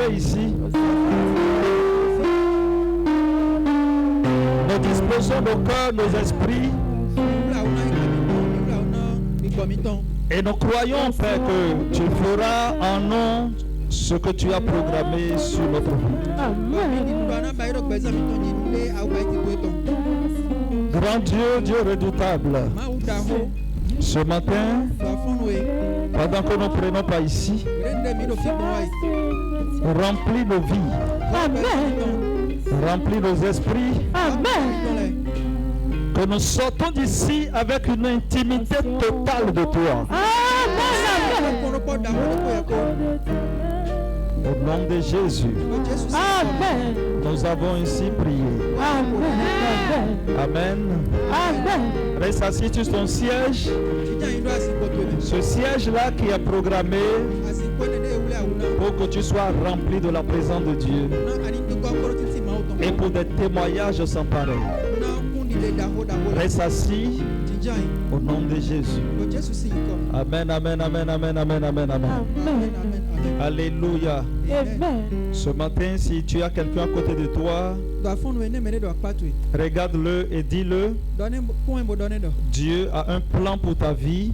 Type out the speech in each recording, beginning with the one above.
fait ici. Nous disposons nos cœurs, nos esprits. Et nous croyons, Père, que tu feras en nous ce que tu as programmé sur notre vie. Grand Dieu, Dieu redoutable, ce matin, pendant que nous prenons pas ici, remplis nos vies, remplis nos esprits, que nous sortons d'ici avec une intimité totale de toi. Au nom de Jésus, nous avons ainsi prié. Amen. Reste assis sur ton siège. Ce siège-là qui est programmé pour que tu sois rempli de la présence de Dieu et pour des témoignages sans pareil. Reste assis au nom de Jésus. Amen, amen, amen, amen, amen, amen, amen. Alléluia. Ce matin, si tu as quelqu'un à côté de toi, regarde-le et dis-le. Dieu a un plan pour ta vie.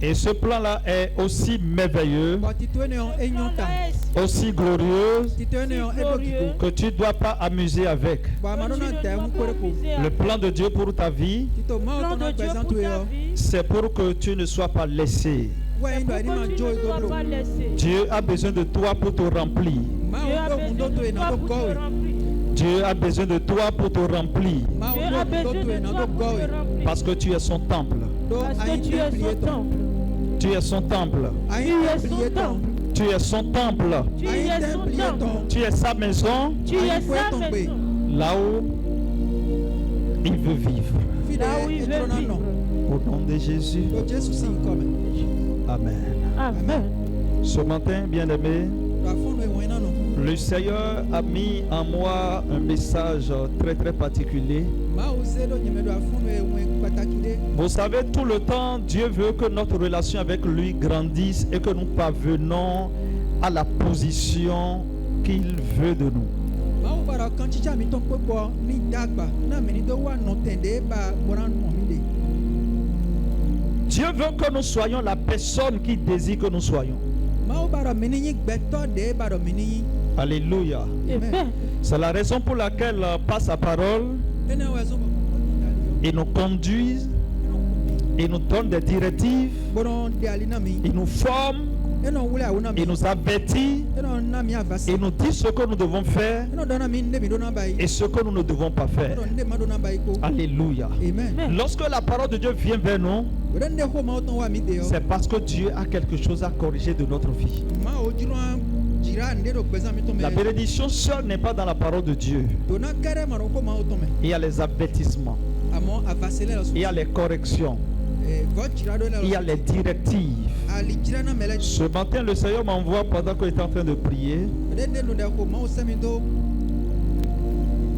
Et ce plan-là est aussi merveilleux, aussi glorieux, que tu ne dois pas amuser avec. Le plan de Dieu pour ta vie, c'est pour que tu ne sois pas laissé. Dieu a besoin de toi pour te remplir. Dieu a besoin de toi pour te remplir. Parce que tu es son temple. Tu es son temple. Tu es son temple. Tu es sa maison. Là où il veut vivre. Au nom de Jésus. Amen. Amen. Ce matin, bien-aimé, le Seigneur a mis en moi un message très très particulier. Vous savez, tout le temps, Dieu veut que notre relation avec lui grandisse et que nous parvenons à la position qu'il veut de nous. Dieu veut que nous soyons la personne qu'il désire que nous soyons. Alléluia. C'est la raison pour laquelle par sa parole, il nous conduit, il nous donne des directives, il nous forme, il nous avertit, il nous dit ce que nous devons faire et ce que nous ne devons pas faire. Alléluia. Lorsque la parole de Dieu vient vers nous, c'est parce que Dieu a quelque chose à corriger de notre vie. La bénédiction seule n'est pas dans la parole de Dieu. Il y a les avertissements, il y a les corrections, il y a les directives. Ce matin, le Seigneur m'envoie pendant qu'il est en train de prier.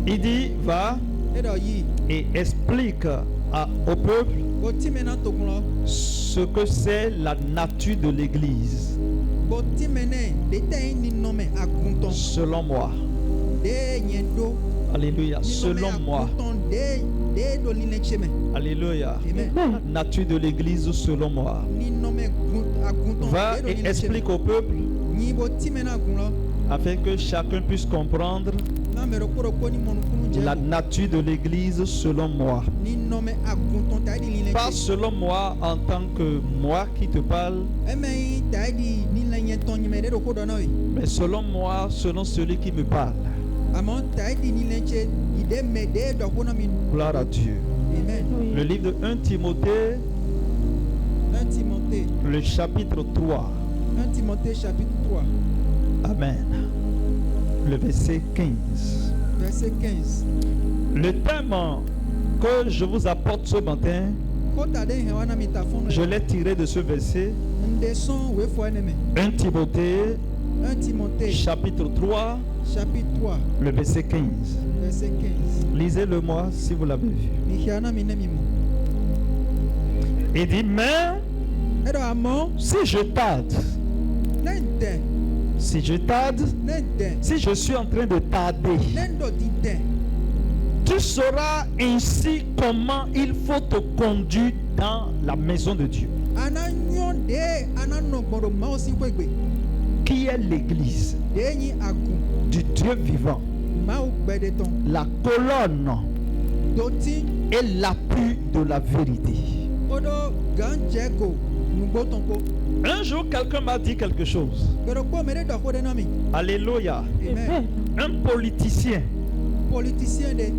Il dit, va et explique au peuple ce que c'est la nature de l'Église. Selon moi. Alléluia. Selon moi. Alléluia. Nature de l'Église selon moi. Va et explique au peuple afin que chacun puisse comprendre la nature de l'Église selon moi. Pas selon moi en tant que moi qui te parle, mais selon moi, selon celui qui me parle. Gloire à Dieu. Le livre de 1 Timothée, le chapitre 3. 1 Timothée chapitre 3. Amen. Le verset 15. Verset 15. Le thème que je vous apporte ce matin, je l'ai tiré de ce verset. 1 Timothée, chapitre 3, le verset 15. Lisez-le moi si vous l'avez vu. Il dit, mais si je tarde, Si je tarde, si je suis en train de tarder, tu sauras ainsi comment il faut te conduire dans la maison de Dieu. Qui est l'église du Dieu vivant, la colonne et l'appui de la vérité. Un jour, quelqu'un m'a dit quelque chose. Alléluia. Amen. Un politicien,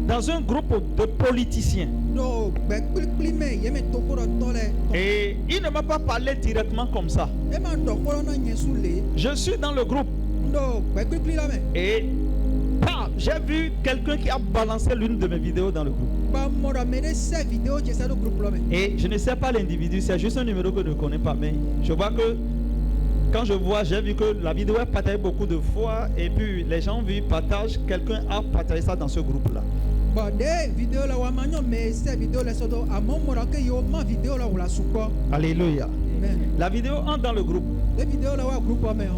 dans un groupe de politiciens. Et il ne m'a pas parlé directement comme ça. Je suis dans le groupe. Et j'ai vu quelqu'un qui a balancé l'une de mes vidéos dans le groupe. Et je ne sais pas l'individu, c'est juste un numéro que je ne connais pas. Mais je vois que quand j'ai vu que la vidéo est partagée beaucoup de fois. Et puis les gens ont vu, partagent, quelqu'un a partagé ça dans ce groupe-là. Alléluia. Amen. La vidéo entre dans le groupe.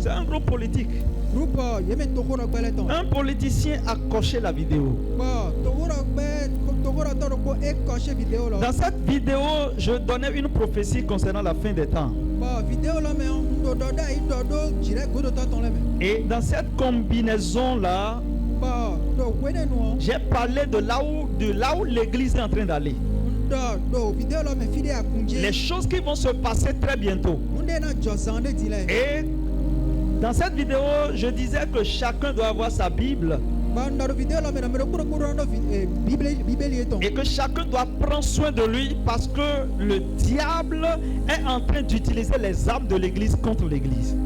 C'est un groupe politique. Un politicien a coché la vidéo. Dans cette vidéo, je donnais une prophétie concernant la fin des temps. Et dans cette combinaison-là, j'ai parlé de là où l'église est en train d'aller. Les choses qui vont se passer très bientôt. Et dans cette vidéo, je disais que chacun doit avoir sa Bible. Et que chacun doit prendre soin de lui parce que le diable est en train d'utiliser les armes de l'église contre l'église.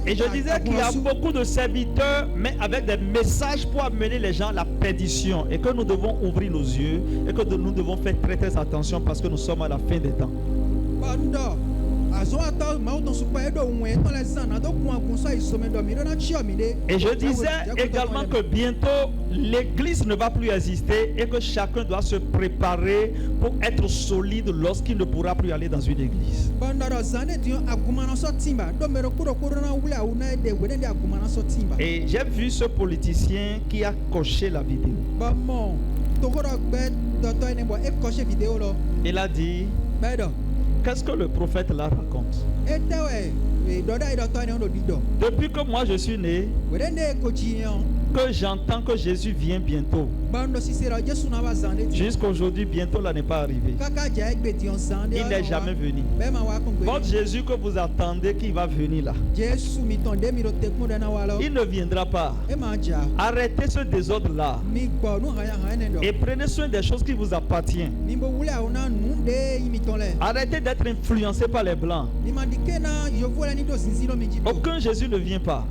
Et je disais qu'il y a beaucoup de serviteurs, mais avec des messages pour amener les gens à la perdition. Et que nous devons ouvrir nos yeux et que nous devons faire très très attention parce que nous sommes à la fin des temps. Et je disais également que bientôt l'église ne va plus exister et que chacun doit se préparer pour être solide lorsqu'il ne pourra plus aller dans une église. Et j'ai vu ce politicien qui a coché la vidéo. Il a dit: qu'est-ce que le prophète là raconte? Depuis que moi je suis né, que j'entends que Jésus vient bientôt. Jusqu'à aujourd'hui, bientôt là n'est pas arrivé. Il n'est jamais venu. Votre Jésus que vous attendez qui va venir là, il ne viendra pas. Arrêtez ce désordre là et prenez soin des choses qui vous appartiennent. Arrêtez d'être influencé par les blancs. Aucun Jésus ne vient pas.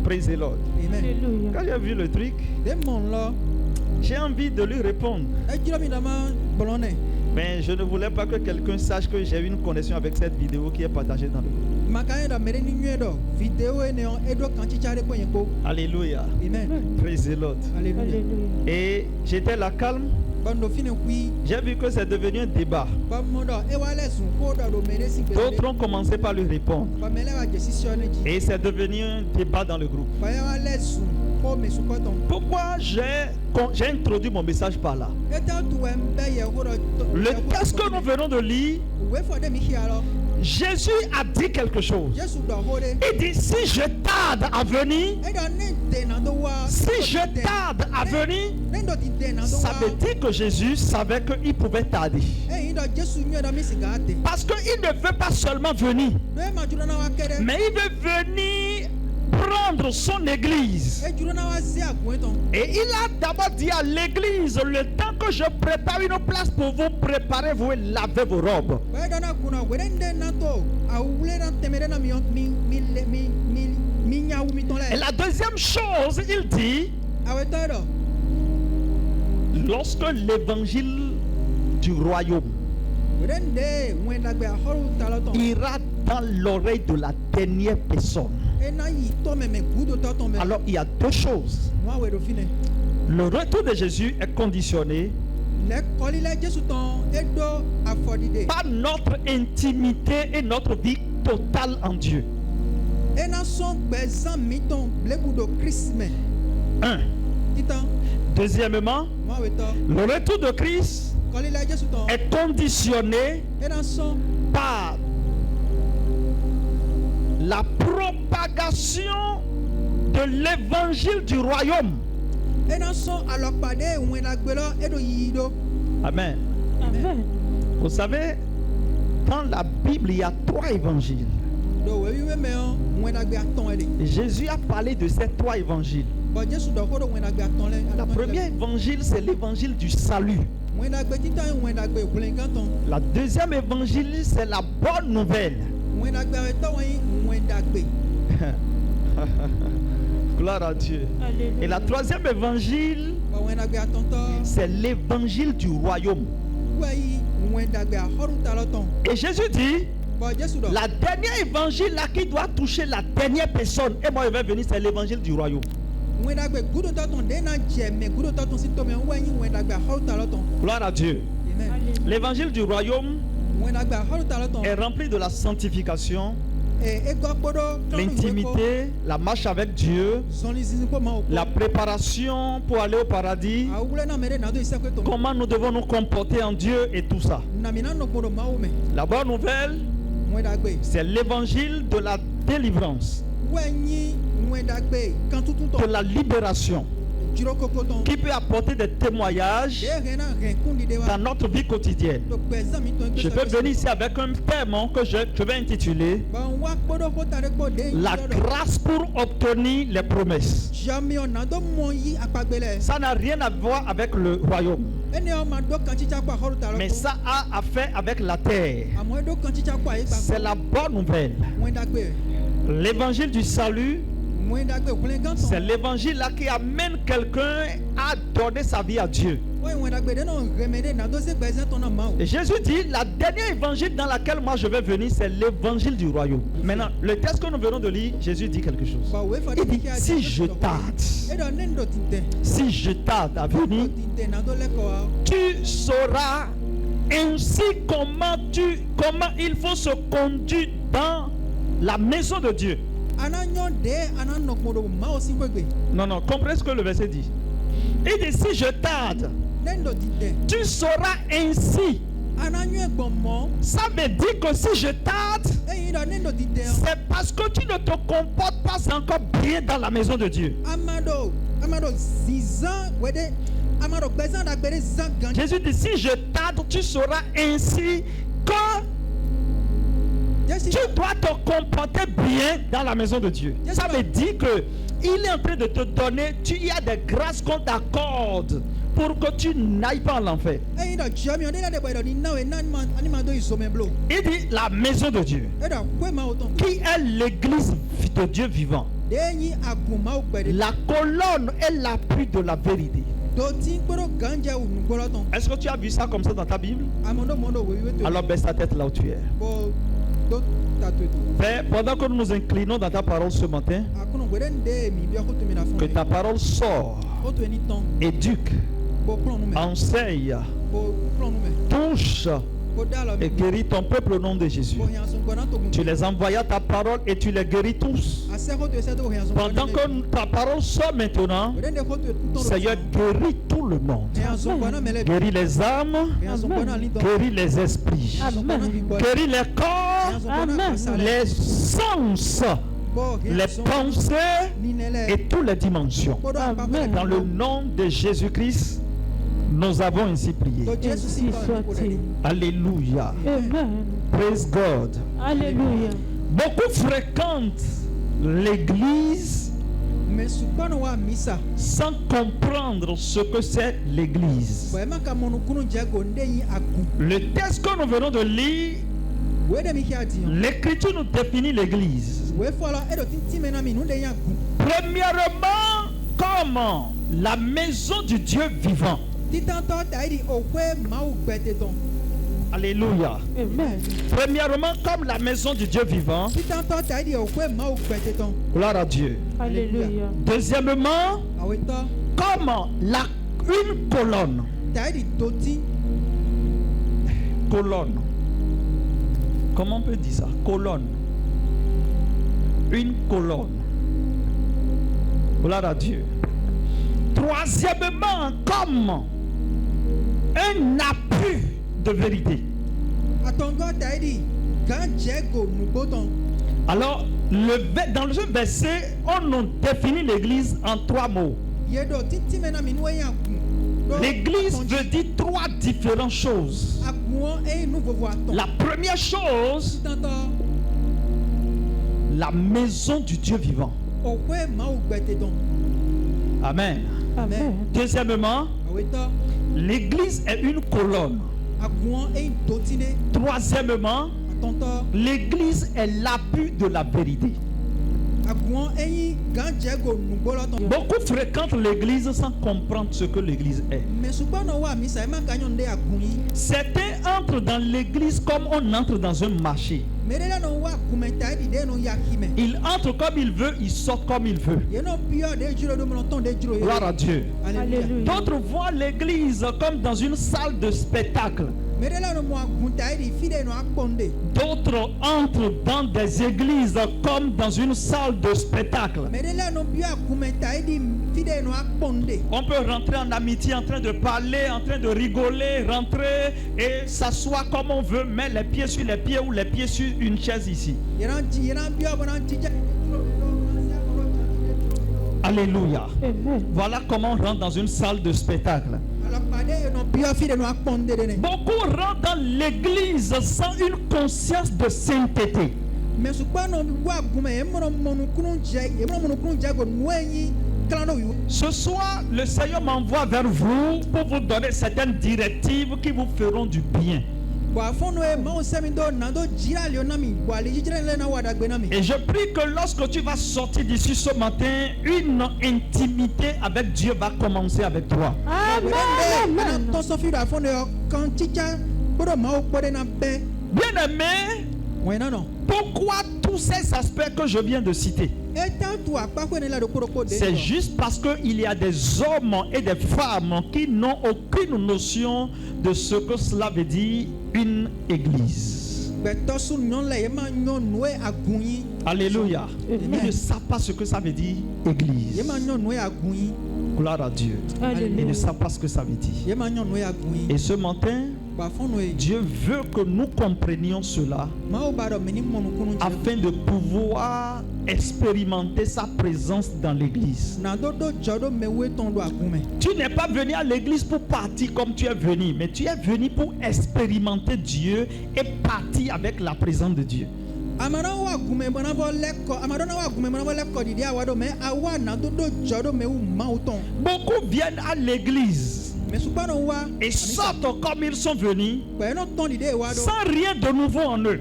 Praise the Lord. Amen. Quand j'ai vu le truc, j'ai envie de lui répondre. Mais je ne voulais pas que quelqu'un sache que j'ai eu une connexion avec cette vidéo qui est partagée dans le groupe. Alléluia. Amen. Praise the Lord. Alléluia. Et j'étais là calme. J'ai vu que c'est devenu un débat. D'autres ont commencé par lui répondre. Et c'est devenu un débat dans le groupe. Pourquoi j'ai introduit mon message par là? Le texte que nous venons de lire, Jésus a dit quelque chose. Il dit: si je tarde à venir, ça veut dire que Jésus savait qu'il pouvait tarder. Parce qu'il ne veut pas seulement venir, mais il veut venir prendre son église. Et il a d'abord dit à l'église: le temps que je prépare une place pour vous, préparez-vous et lavez vos robes. Et la deuxième chose, il dit: lorsque l'évangile du royaume ira dans l'oreille de la dernière personne, alors il y a deux choses. Le retour de Jésus est conditionné Pas notre intimité et notre vie totale en Dieu. Un. Deuxièmement, le retour de Christ est conditionné par la propagation de l'évangile du royaume. Amen. Amen. Vous savez, dans la Bible, il y a 3 évangiles. Et Jésus a parlé de ces 3 évangiles. La première évangile, c'est l'évangile du salut. La deuxième évangile, c'est la bonne nouvelle. Gloire à Dieu. Alléluia. Et la troisième évangile, c'est l'évangile du royaume. Et Jésus dit, la dernière évangile là qui doit toucher la dernière personne, et moi je vais venir, c'est l'évangile du royaume. Gloire à Dieu. L'évangile du royaume est rempli de la sanctification, l'intimité, la marche avec Dieu, la préparation pour aller au paradis, comment nous devons nous comporter en Dieu et tout ça. La bonne nouvelle, c'est l'évangile de la délivrance, de la libération, qui peut apporter des témoignages dans notre vie quotidienne. Je peux venir ici avec un thème que je vais intituler la grâce pour obtenir les promesses. Ça n'a rien à voir avec le royaume, mais ça a à faire avec la terre. C'est la bonne nouvelle. L'évangile du salut, c'est l'évangile là qui amène quelqu'un à donner sa vie à Dieu. Et Jésus dit, la dernière évangile dans laquelle moi je vais venir, c'est l'évangile du royaume. Maintenant, le texte que nous venons de lire, Jésus dit quelque chose. Il dit, si je tarde à venir, tu sauras ainsi comment il faut se conduire dans la maison de Dieu. Non, comprenez ce que le verset dit. Il dit, si je tarde, tu sauras ainsi. Ça veut dire que si je tarde, c'est parce que tu ne te comportes pas encore bien dans la maison de Dieu. Jésus dit, si je tarde, tu sauras ainsi que tu dois te comporter bien dans la maison de Dieu. Ça veut dire que il est en train de te donner, il y a des grâces qu'on t'accorde pour que tu n'ailles pas en l'enfer. Il dit la maison de Dieu, qui est l'église de Dieu vivant, la colonne est l'appui de la vérité. Est-ce que tu as vu ça comme ça dans ta Bible? Alors baisse ta tête là où tu es. Père, pendant que nous nous inclinons dans ta parole ce matin, que ta parole sort, éduque, enseigne, touche et guéris ton peuple au nom de Jésus. Tu les envoyas ta parole et tu les guéris tous. Pendant que ta parole sort maintenant, Seigneur, guéris tout le monde. Guéris les âmes, guéris les esprits, guéris les corps, les sens, les pensées et toutes les dimensions. Dans le nom de Jésus-Christ, nous avons ainsi prié. Alléluia. Amen. Praise God. Alléluia. Beaucoup fréquentent l'église sans comprendre ce que c'est l'église. Le texte que nous venons de lire, l'Écriture nous définit l'église. Premièrement, comme la maison du Dieu vivant. Alléluia. Amen. Premièrement, comme la maison du Dieu vivant. Gloire à Dieu. Alléluia. Deuxièmement, comme une colonne. Colonne. Comment on peut dire ça? Colonne. Une colonne. Gloire à Dieu. Troisièmement, comme un appui de vérité. Alors, dans le verset, on nous définit l'église en 3 mots. L'église veut dire 3 différentes choses. La première chose, la maison du Dieu vivant. Amen. Amen. Deuxièmement, l'église est une colonne. Troisièmement, l'église est l'appui de la vérité. Beaucoup fréquentent l'église sans comprendre ce que l'église est. Certains entrent dans l'église comme on entre dans un marché. Il entre comme il veut, il sort comme il veut. Gloire à Dieu. D'autres voient l'église comme dans une salle de spectacle. D'autres entrent dans des églises comme dans une salle de spectacle. On peut rentrer en amitié, en train de parler, en train de rigoler, rentrer et s'asseoir comme on veut, mettre les pieds sur les pieds ou les pieds sur une chaise ici. Alléluia. Voilà comment on rentre dans une salle de spectacle. Beaucoup rentrent dans l'église sans une conscience de sainteté. Ce soir, le Seigneur m'envoie vers vous pour vous donner certaines directives qui vous feront du bien. Et je prie que lorsque tu vas sortir d'ici ce matin, une intimité avec Dieu va commencer avec toi. Amen. Bien-aimé, pourquoi tous ces aspects que je viens de citer? C'est juste parce qu'il y a des hommes et des femmes qui n'ont aucune notion de ce que cela veut dire une église. Alléluia. Ils ne savent pas ce que ça veut dire église. Gloire à Dieu. Ils ne savent pas ce que ça veut dire. Et ce matin, Dieu veut que nous comprenions cela afin de pouvoir expérimenter sa présence dans l'église. Tu n'es pas venu à l'église pour partir comme tu es venu, mais tu es venu pour expérimenter Dieu et partir avec la présence de Dieu. Beaucoup viennent à l'église et sortent comme ils sont venus, sans rien de nouveau en eux,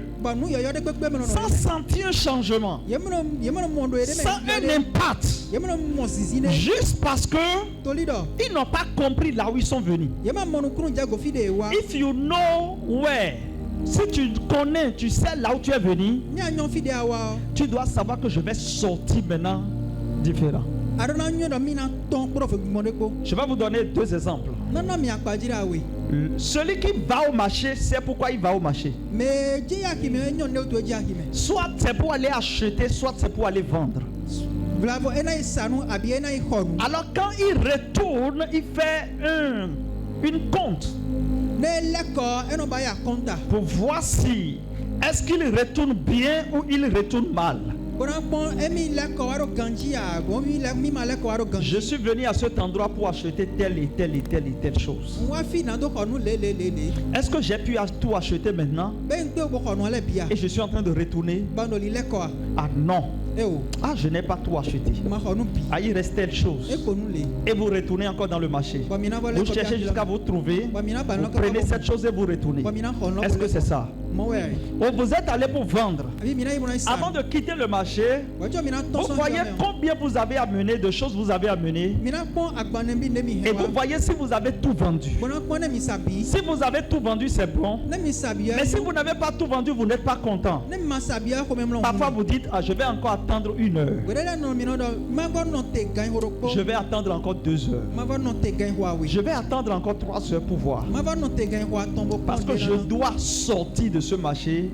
sans sentir un changement, sans un impact, juste parce que ils n'ont pas compris là où ils sont venus. If you know where, si tu connais, tu sais là où tu es venu, tu dois savoir que je vais sortir maintenant différent. Je vais vous donner 2 exemples. Celui qui va au marché, c'est pourquoi il va au marché. Soit c'est pour aller acheter, soit c'est pour aller vendre. Alors quand il retourne, il fait une compte pour voir si est-ce qu'il retourne bien ou il retourne mal. Je suis venu à cet endroit pour acheter telle et telle et telle et telle chose. Est-ce que j'ai pu tout acheter maintenant? Et je suis en train de retourner? Ah non. Ah, je n'ai pas tout acheté. Ah, il reste telle chose. Et vous retournez encore dans le marché. Vous cherchez jusqu'à vous trouver. Vous prenez cette chose et vous retournez. Est-ce que c'est ça? vous êtes allé pour vendre. Avant de quitter le marché, vous voyez combien vous avez amené de choses vous avez amené. Et vous voyez si vous avez tout vendu. Si vous avez tout vendu, c'est bon. Mais si vous n'avez pas tout vendu, vous n'êtes pas content. Parfois vous dites, je vais encore attendre 1 heure. Je vais attendre encore 2 heures. Je vais attendre encore 3 heures pour voir. Parce que je dois sortir de ce marché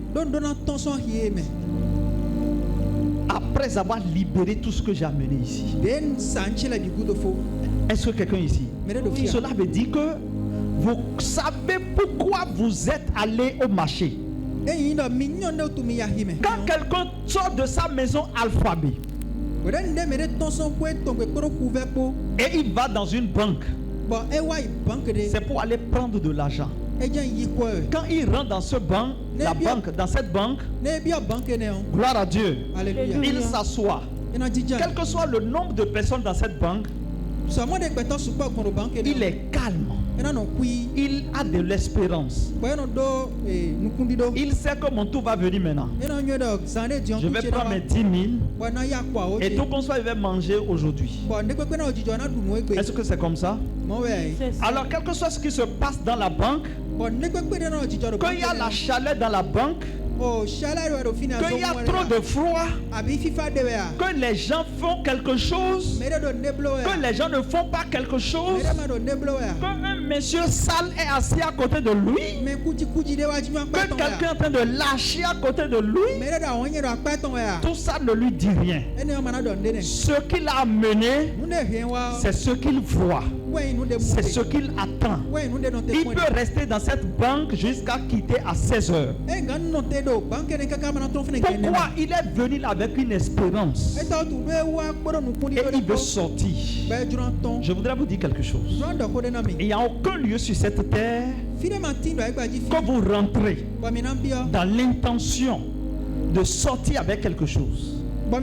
après avoir libéré tout ce que j'ai amené ici. Est-ce que quelqu'un ici? Cela veut dire que vous savez pourquoi vous êtes allé au marché. Quand quelqu'un sort de sa maison alphabet et il va dans une banque, c'est pour aller prendre de l'argent. Quand il rentre dans ce banc, dans cette banque, gloire à Dieu, il s'assoit. Quel que soit le nombre de personnes dans cette banque, il est calme. Il a de l'espérance. Il sait que mon tour va venir maintenant. Je vais prendre mes 10 000 et tout qu'on soit, il va manger aujourd'hui. Est-ce que c'est comme ça? Alors, quel que soit ce qui se passe dans la banque, quand il y a la chaleur dans la banque, qu'il y a trop de froid, que les gens font quelque chose, que les gens ne font pas quelque chose, qu'un monsieur sale est assis à côté de lui, que quelqu'un est en train de lâcher à côté de lui, tout ça ne lui dit rien. Ce qu'il a amené, c'est ce qu'il voit, c'est ce qu'il attend. Il peut rester dans cette banque jusqu'à quitter à 16 heures. Pourquoi? Il est venu là avec une espérance et il veut sortir. Je voudrais vous dire quelque chose. Il n'y a aucun lieu sur cette terre que vous rentrez dans l'intention de sortir avec quelque chose. Vous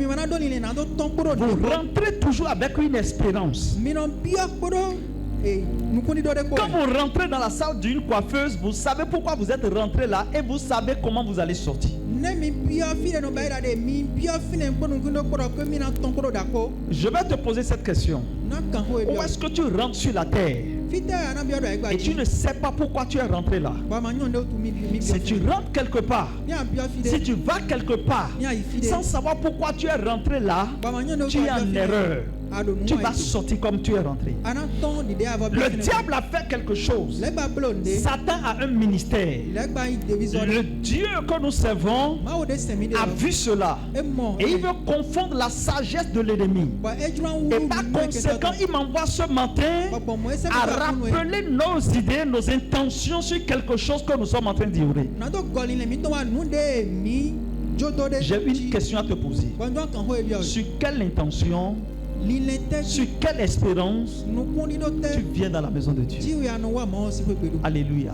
rentrez toujours avec une espérance. Quand vous rentrez dans la salle d'une coiffeuse, vous savez pourquoi vous êtes rentré là et vous savez comment vous allez sortir. Je vais te poser cette question. Où est-ce que tu rentres sur la terre et tu ne sais pas pourquoi tu es rentré là? Si tu rentres quelque part, si tu vas quelque part sans savoir pourquoi tu es rentré là, tu es en erreur. Tu vas sortir comme tu es rentré. Le diable a fait quelque chose. Satan a un ministère. Le Dieu que nous servons a vu cela et il veut confondre la sagesse de l'ennemi. Et par conséquent, il m'envoie ce matin à rappeler nos idées, nos intentions sur quelque chose que nous sommes en train d'ignorer. J'ai une question à te poser. Sur quelle intention, sur quelle espérance tu viens dans la maison de Dieu? Alléluia.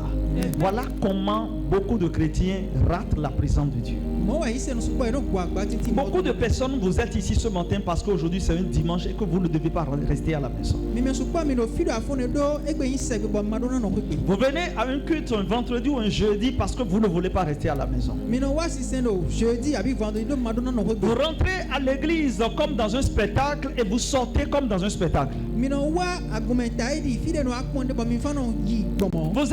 Voilà comment beaucoup de chrétiens ratent la présence de Dieu. Beaucoup de personnes, vous êtes ici ce matin parce qu'aujourd'hui c'est un dimanche et que vous ne devez pas rester à la maison. Vous venez à un culte un vendredi ou un jeudi parce que vous ne voulez pas rester à la maison. Vous rentrez à l'église comme dans un spectacle et vous sortez comme dans un spectacle. Vous êtes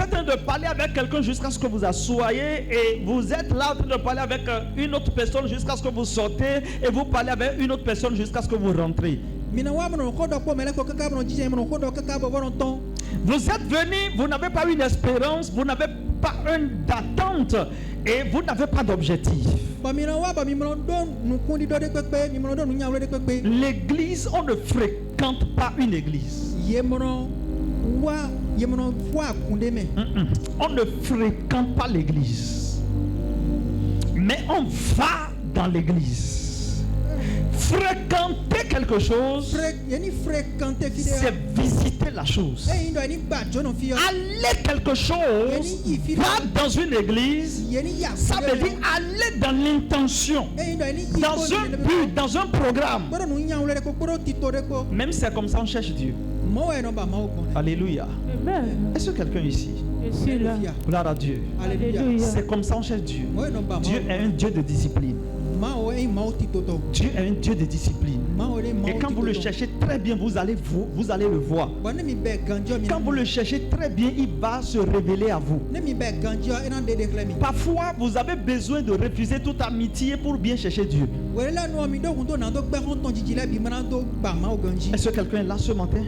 en train de parler avec quelqu'un jusqu'à ce que vous assoyez et vous êtes là en train de parler avec une autre personne jusqu'à ce que vous sortez et vous parlez avec une autre personne jusqu'à ce que vous rentrez. Vous êtes venu, vous n'avez pas une espérance, vous n'avez pas une attente et vous n'avez pas d'objectif. L'église, on ne fréquente pas une église. On ne fréquente pas l'église, mais on va dans l'église. Fréquenter quelque chose, c'est visiter la chose. Aller quelque chose, va dans une église, ça veut dire aller dans l'intention, dans un but, dans un programme. Même si c'est comme ça, on cherche Dieu. Alléluia. Est-ce que quelqu'un ici? Je suis là. Gloire à Dieu. Alléluia. Alléluia. C'est comme ça on cherche Dieu. Moi, non, bah, Dieu est un Dieu de discipline. Dieu est un Dieu de discipline. Et quand vous le cherchez très bien, vous allez le voir. Quand vous le cherchez très bien, il va se révéler à vous. Parfois, vous avez besoin de refuser toute amitié pour bien chercher Dieu. Est-ce que quelqu'un est là ce matin?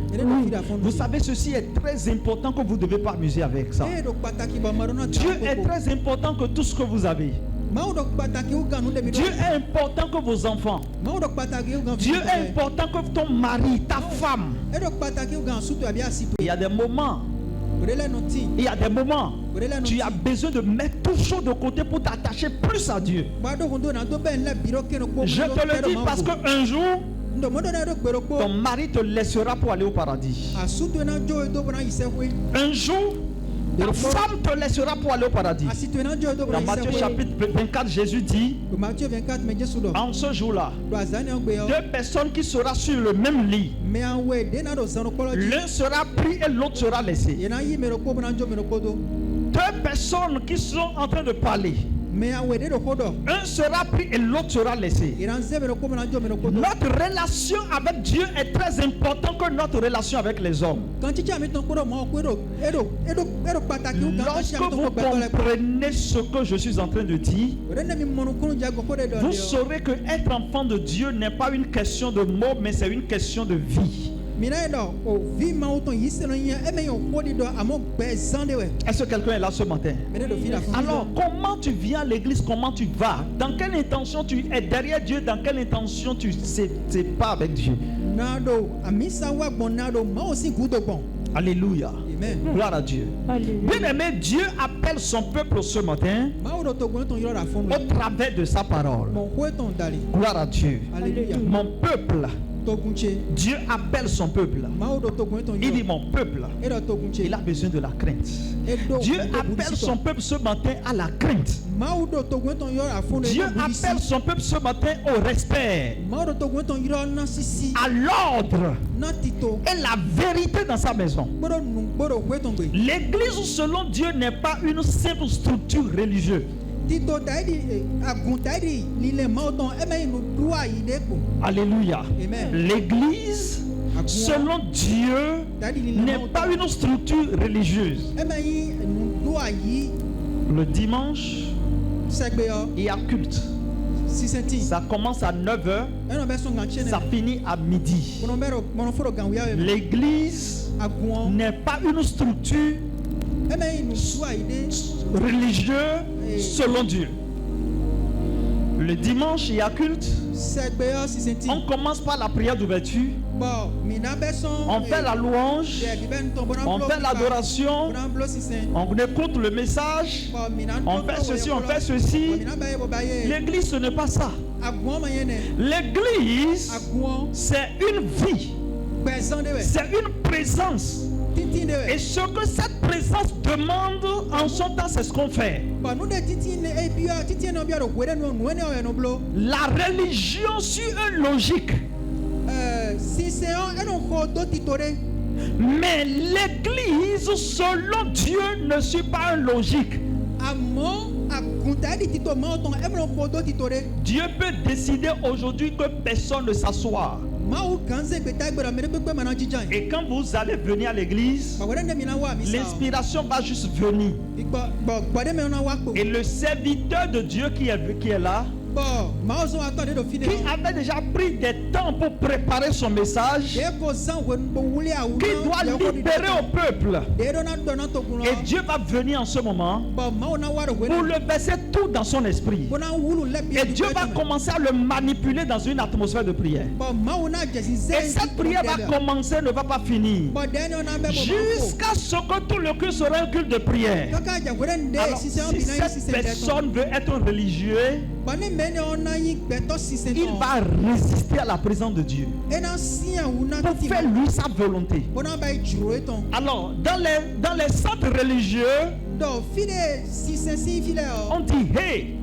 Vous savez, ceci est très important que vous ne devez pas amuser avec ça. Dieu est très important que tout ce que vous avez. Dieu est important que vos enfants. Dieu est important que ton mari, ta femme. Il y a des moments. Tu as besoin de mettre tout chaud de côté pour t'attacher plus à Dieu. Je te le dis parce qu'un jour, ton mari te laissera pour aller au paradis. Un jour, ta femme te laissera pour aller au paradis. Dans Matthieu chapitre 24, Jésus dit, en ce jour-là, deux personnes qui seront sur le même lit, l'un sera pris et l'autre sera laissé. Deux personnes qui sont en train de parler, un sera pris et l'autre sera laissé. Notre relation avec Dieu est très importante que notre relation avec les hommes. Lorsque vous comprenez ce que je suis en train de dire, vous saurez que être enfant de Dieu n'est pas une question de mots, mais c'est une question de vie. Est-ce que quelqu'un est là ce matin? Alors, comment tu viens à l'église? Comment tu vas? Dans quelle intention tu es derrière Dieu? Dans quelle intention tu sais pas avec Dieu? Alléluia. Amen. Gloire à Dieu. Bien aimé, Dieu appelle son peuple ce matin au travers de sa parole. Gloire à Dieu. Alléluia. Mon peuple. Dieu appelle son peuple. Il dit mon peuple. Il a besoin de la crainte. Dieu appelle son peuple ce matin à la crainte. Dieu appelle son peuple ce matin au respect, à l'ordre et la vérité dans sa maison. L'église selon Dieu n'est pas une simple structure religieuse. Alléluia. L'église selon Dieu n'est pas une structure religieuse. Le dimanche, il y a culte. Ça commence à 9h, ça finit à midi. L'église n'est pas une structure religieuse selon Dieu. Le dimanche, il y a culte. On commence par la prière d'ouverture. On fait la louange. On fait l'adoration. On écoute le message. On fait ceci, on fait ceci. L'église, ce n'est pas ça. L'église, c'est une vie. C'est une présence. Et ce que cette présence demande en son temps, c'est ce qu'on fait. La religion suit une logique. Mais l'église selon Dieu ne suit pas une logique. Dieu peut décider aujourd'hui que personne ne s'assoit. Et quand vous allez venir à l'église, l'inspiration va juste venir. Et le serviteur de Dieu qui est là, qui avait déjà pris des temps pour préparer son message, qui doit libérer au peuple. Et Dieu va venir en ce moment pour le verser tout dans son esprit. Et Dieu va commencer à le manipuler dans une atmosphère de prière. Et cette prière va commencer, ne va pas finir, jusqu'à ce que tout le culte sera un culte de prière. Alors, si cette personne veut être religieux, il va résister à la présence de Dieu pour faire lui sa volonté. Alors, dans les centres religieux, on dit hey,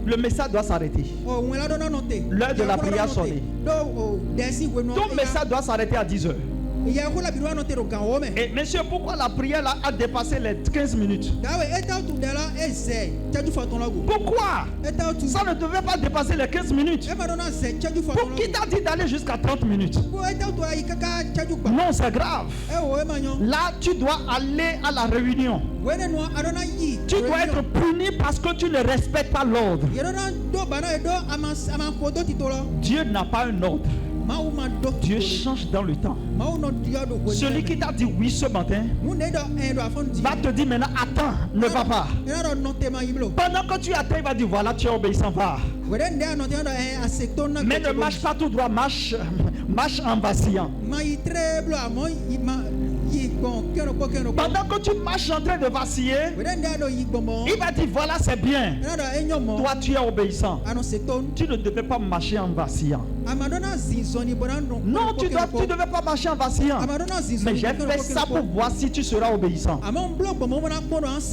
le message doit s'arrêter. L'heure de la prière sonne. Ton message doit s'arrêter à 10h. Et monsieur, pourquoi la prière là a dépassé les 15 minutes? Pourquoi? Ça ne devait pas dépasser les 15 minutes. Pour qui t'a dit d'aller jusqu'à 30 minutes? Non, c'est grave. Là, tu dois aller à la réunion. Tu dois être puni parce que tu ne respectes pas l'ordre. Dieu n'a pas un ordre. Dieu change dans le temps. Celui qui t'a dit oui ce matin va te dire maintenant attends, ne va pas. Pendant que tu attends, il va dire voilà, tu es obéissant, va. Mais ne marche pas tout droit, marche en vacillant. Pendant que tu marches en train de vaciller, il va dire voilà, c'est bien. Toi, tu es obéissant. Tu ne devais pas marcher en vacillant. Non, tu ne devais pas marcher en vacillant. Mais j'ai fait ça pour voir si tu seras obéissant.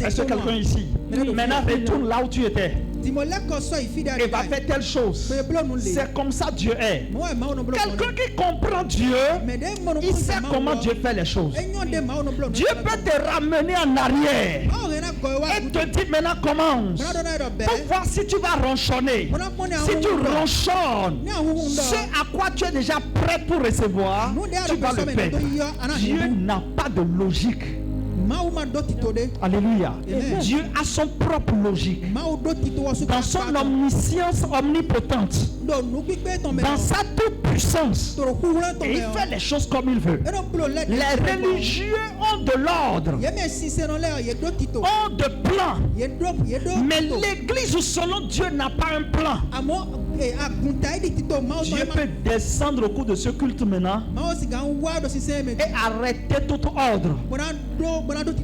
Est-ce que quelqu'un ici? Maintenant, retourne là où tu étais. Et va faire telle chose. C'est comme ça Dieu est. Quelqu'un qui comprend Dieu, il sait comment Dieu fait les choses. Dieu peut te ramener en arrière et te dire maintenant commence pour voir si tu vas ronchonner. Si tu ronchonnes, ce à quoi tu es déjà prêt pour recevoir, tu vas le perdre. Dieu n'a pas de logique. Alléluia. Dieu a son propre logique. Dans son omniscience omnipotente, dans sa toute puissance, et il fait les choses comme il veut. Les religieux ont de l'ordre, ont de plans, mais l'église selon Dieu n'a pas un plan. Dieu peut descendre au cours de ce culte maintenant et arrêter tout ordre.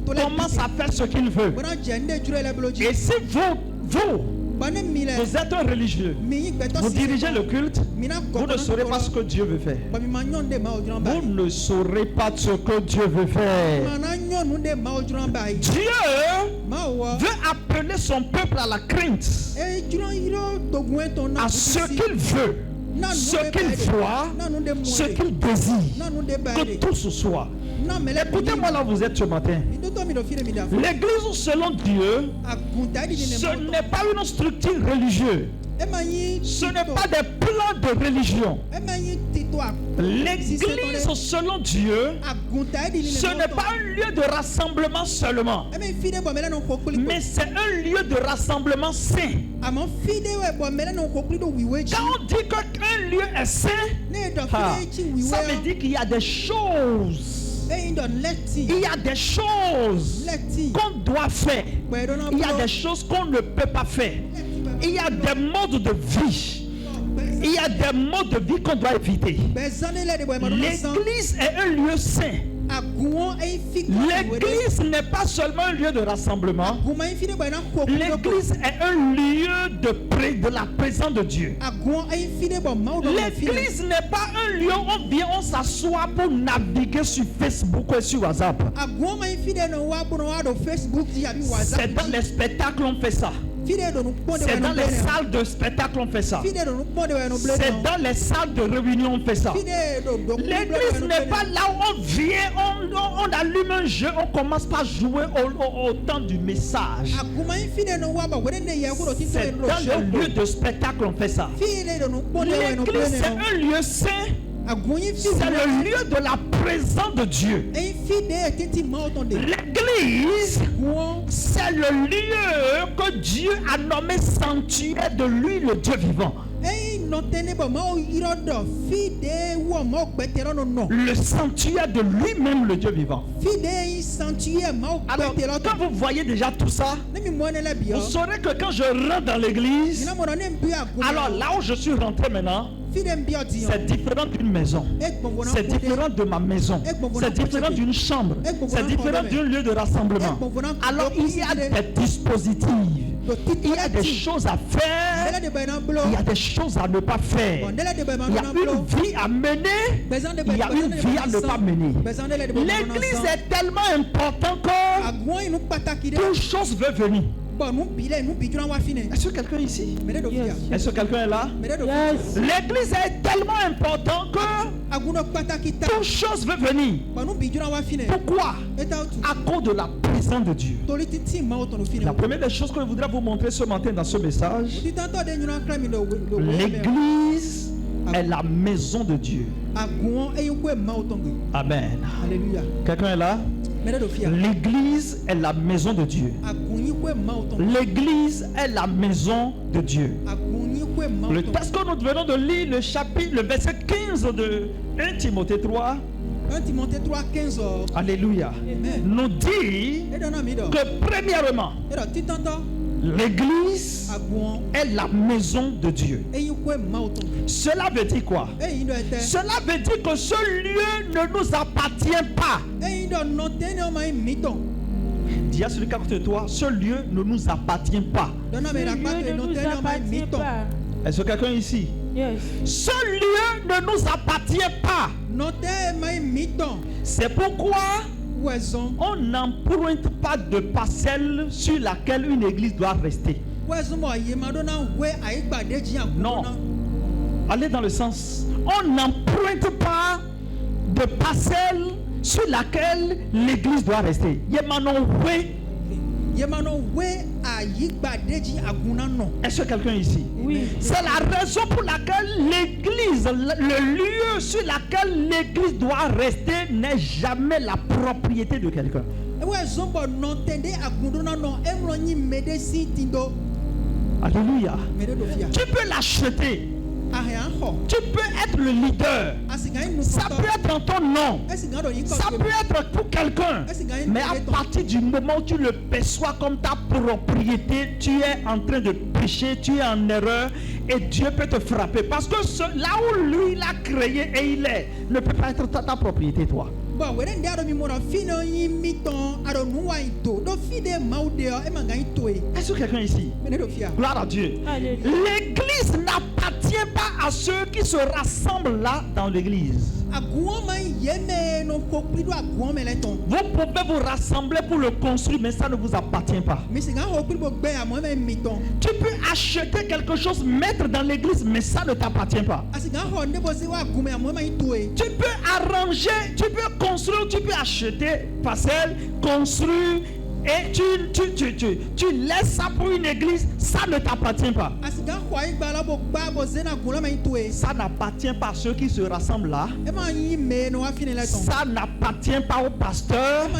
Commence à faire ce qu'il veut. Et si vous êtes un religieux, vous dirigez le culte, vous ne saurez pas ce que Dieu veut faire. Vous ne saurez pas ce que Dieu veut faire. Dieu veut appeler son peuple à la crainte, à ce qu'il veut, ce qu'il voit, ce qu'il désire, que tout ce soit. Écoutez-moi là où vous êtes ce matin. L'église selon Dieu, ce n'est pas une structure religieuse. Ce n'est pas des plans de religion. L'église selon Dieu, ce n'est pas un lieu de rassemblement seulement, mais c'est un lieu de rassemblement saint. Quand on dit qu'un lieu est saint, ça veut dire qu'il y a des choses. Il y a des choses qu'on doit faire. Il y a des choses qu'on ne peut pas faire. Il y a des modes de vie. Il y a des modes de vie qu'on doit éviter. L'église est un lieu saint. L'église n'est pas seulement un lieu de rassemblement. L'église est un lieu de la présence de Dieu. L'église n'est pas un lieu où on vient, on s'assoit pour naviguer sur Facebook et sur WhatsApp. C'est dans les spectacles qu'on fait ça. C'est dans les salles de spectacle on fait ça. C'est dans les salles de réunion on fait ça. L'église n'est pas là où on vient, on allume un jeu, on commence par jouer au temps du message. C'est dans le lieu de spectacle on fait ça. L'église c'est un lieu saint. C'est le lieu de la présence de Dieu. L'église, c'est le lieu que Dieu a nommé sanctuaire de lui, le Dieu vivant. Le sanctuaire de lui-même, le Dieu vivant. Alors, quand vous voyez déjà tout ça, vous saurez que quand je rentre dans l'église, alors là où je suis rentré maintenant, c'est différent d'une maison. C'est différent de ma maison. C'est différent d'une chambre. C'est différent d'un lieu de rassemblement. Alors il y a des dispositifs. Il y a des choses à faire. Il y a des choses à ne pas faire. Il y a une vie à mener. Il y a une vie à ne pas mener. L'église est tellement importante que toute chose veut venir. Est-ce que quelqu'un ici? Yes. Est-ce que quelqu'un est là? Yes. L'église est tellement importante que toute chose veut venir. Pourquoi? À cause de la présence de Dieu. La première des choses que je voudrais vous montrer ce matin dans ce message, l'église est la maison de Dieu. Amen. Alléluia. Quelqu'un est là? L'église est la maison de Dieu. L'église est la maison de Dieu. Le texte que nous venons de lire, le verset 15 de 1 Timothée 3, 1 Timothée 3, 15. Alléluia, nous dit que premièrement, l'église est la maison de Dieu. Cela veut dire quoi? Cela veut dire que ce lieu ne nous appartient pas. Dis à celui qui est à côté de toi, ce lieu ne nous appartient pas. Est-ce que quelqu'un ici? Yes. Ce lieu ne nous appartient pas. C'est pourquoi on n'emprunte pas de parcelle sur laquelle une église doit rester. Non. Allez dans le sens. On n'emprunte pas de parcelle sur laquelle l'église doit rester. Est-ce que quelqu'un ici? Oui. C'est la raison pour laquelle l'église, le lieu sur lequel l'église doit rester n'est jamais la propriété de quelqu'un. Alléluia. Tu peux l'acheter. Tu peux être le leader. Ça peut être en ton nom. Ça peut être pour quelqu'un. Mais à partir du moment où tu le perçois comme ta propriété, tu es en train de pécher, tu es en erreur et Dieu peut te frapper. Parce que là où lui l'a créé et il est, ne peut pas être ta propriété, toi. Est-ce que quelqu'un ici? Gloire à Dieu. L'église n'appartient pas à ceux qui se rassemblent là dans l'église. Vous pouvez vous rassembler pour le construire, mais ça ne vous appartient pas. Tu peux acheter quelque chose, mettre dans l'église, mais ça ne t'appartient pas. Tu peux arranger, tu peux construire, tu peux acheter, parcelle, construire, et tu laisses ça pour une église, ça ne t'appartient pas. Ça n'appartient pas à ceux qui se rassemblent là. Ça n'appartient pas au pasteur.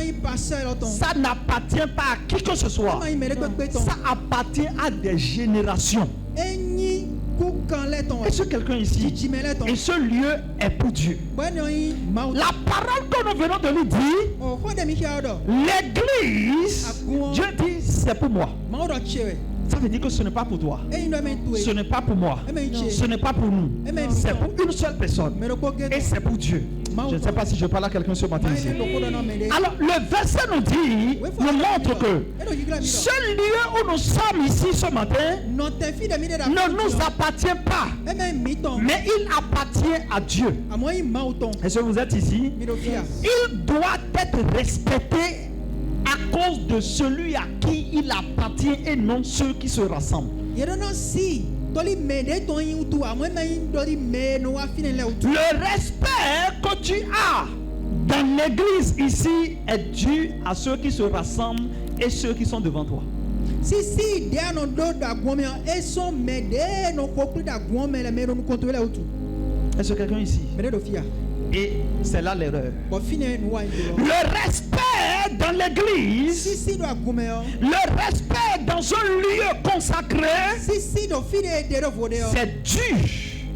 Ça n'appartient pas à qui que ce soit. Ça appartient à des générations. Est-ce que quelqu'un ici? Et ce lieu est pour Dieu. La parole que nous venons de lui dire, l'église, Dieu dit, c'est pour moi. Ça veut dire que ce n'est pas pour toi. Ce n'est pas pour moi. Ce n'est pas pour nous. C'est pour une seule personne. Et c'est pour Dieu. Je ne sais pas si je parle à quelqu'un ce matin ici. Alors, le verset nous dit, nous montre que ce lieu où nous sommes ici ce matin ne nous appartient pas, mais il appartient à Dieu. Est-ce que vous êtes ici? Il doit être respecté à cause de celui à qui il appartient et non ceux qui se rassemblent. Le respect que tu as dans l'église ici est dû à ceux qui se rassemblent et ceux qui sont devant toi. Est-ce que quelqu'un ici? Et c'est là l'erreur. Le respect dans l'église, le respect dans un lieu consacré, c'est dû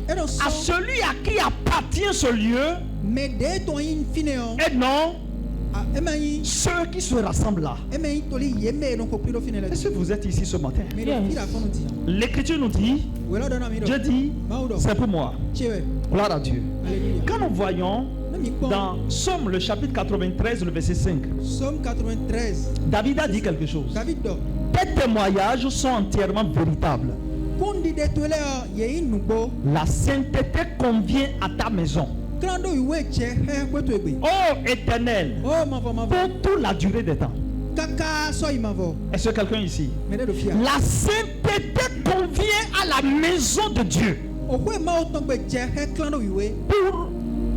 à celui à qui appartient ce lieu et non ceux qui se rassemblent là. Est-ce que vous êtes ici ce matin? L'écriture nous dit, Dieu dit, c'est pour moi. Gloire à Dieu. Quand nous voyons dans Somme le chapitre 93, le verset 5, David a dit quelque chose. Tes témoignages sont entièrement véritables. La sainteté convient à ta maison. Oh Éternel, pour toute la durée des temps. Kaka so imavo. Est-ce que quelqu'un ici? Mede do fia. La sainteté convient à la maison de Dieu Okwe ma otongbe je he klando wiwe. pour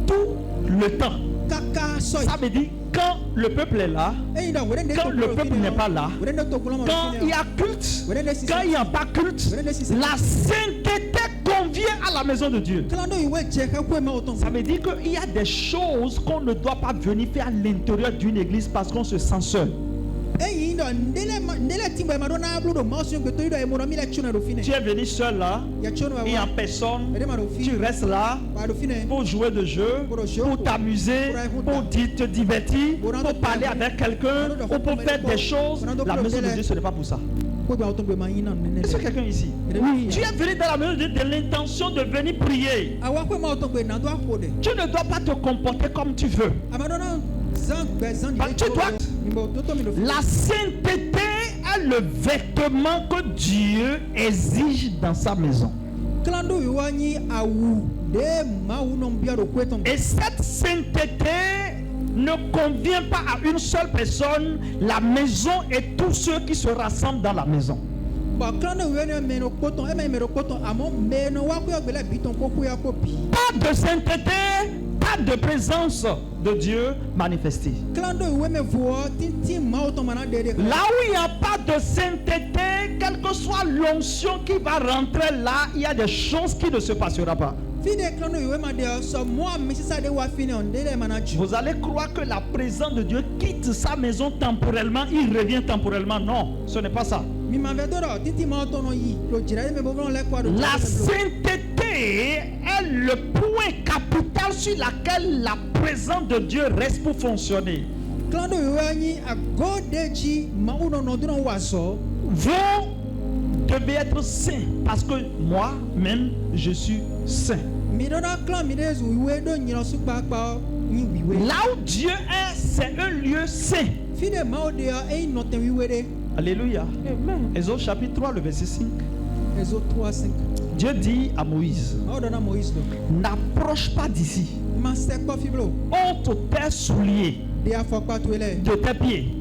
tout le temps. Kaka so. Ça veut dire quand le peuple est là, quand le peuple n'est pas là, quand il y a culte, quand il n'y a pas culte, la sainteté convient à la maison de Dieu. Ça veut dire qu'il y a des choses qu'on ne doit pas venir faire à l'intérieur d'une église parce qu'on se sent seul. Tu es venu seul là, et en personne, tu restes là pour jouer de jeu, pour t'amuser, pour te divertir, pour parler avec quelqu'un ou pour faire des choses. La maison de Dieu, ce n'est pas pour ça. Est-ce que quelqu'un ici? Oui. Tu es venu dans la maison de Dieu de l'intention de venir prier. Tu ne dois pas te comporter comme tu veux. Tu dois. La sainteté est le vêtement que Dieu exige dans sa maison. Et cette sainteté ne convient pas à une seule personne, la maison et tous ceux qui se rassemblent dans la maison. Pas de sainteté, pas de présence de Dieu manifestée. Là où il n'y a pas de sainteté, quelle que soit l'onction qui va rentrer là, il y a des choses qui ne se passeront pas. Vous allez croire que la présence de Dieu quitte sa maison temporellement, il revient temporellement. Non, ce n'est pas ça. La sainteté est le point capital sur lequel la présence de Dieu reste pour fonctionner. Vous devez être saint parce que moi-même je suis saint. Là où Dieu est, c'est un lieu saint. Alléluia. Exode chapitre 3, le verset 5. Dieu dit à Moïse, n'approche pas d'ici. Ôte tes souliers de tes pieds,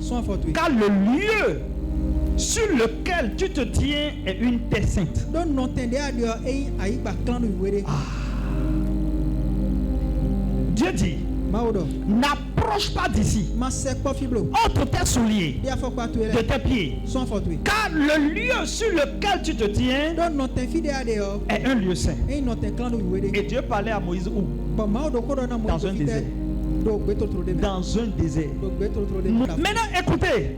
car le lieu sur lequel tu te tiens est une terre sainte. Dieu dit, n'approche pas d'ici. Ôte tes souliers de tes pieds, car le lieu sur lequel tu te tiens est un lieu saint. Et Dieu parlait à Moïse où? Dans un désert. Dans un désert. Maintenant écoutez,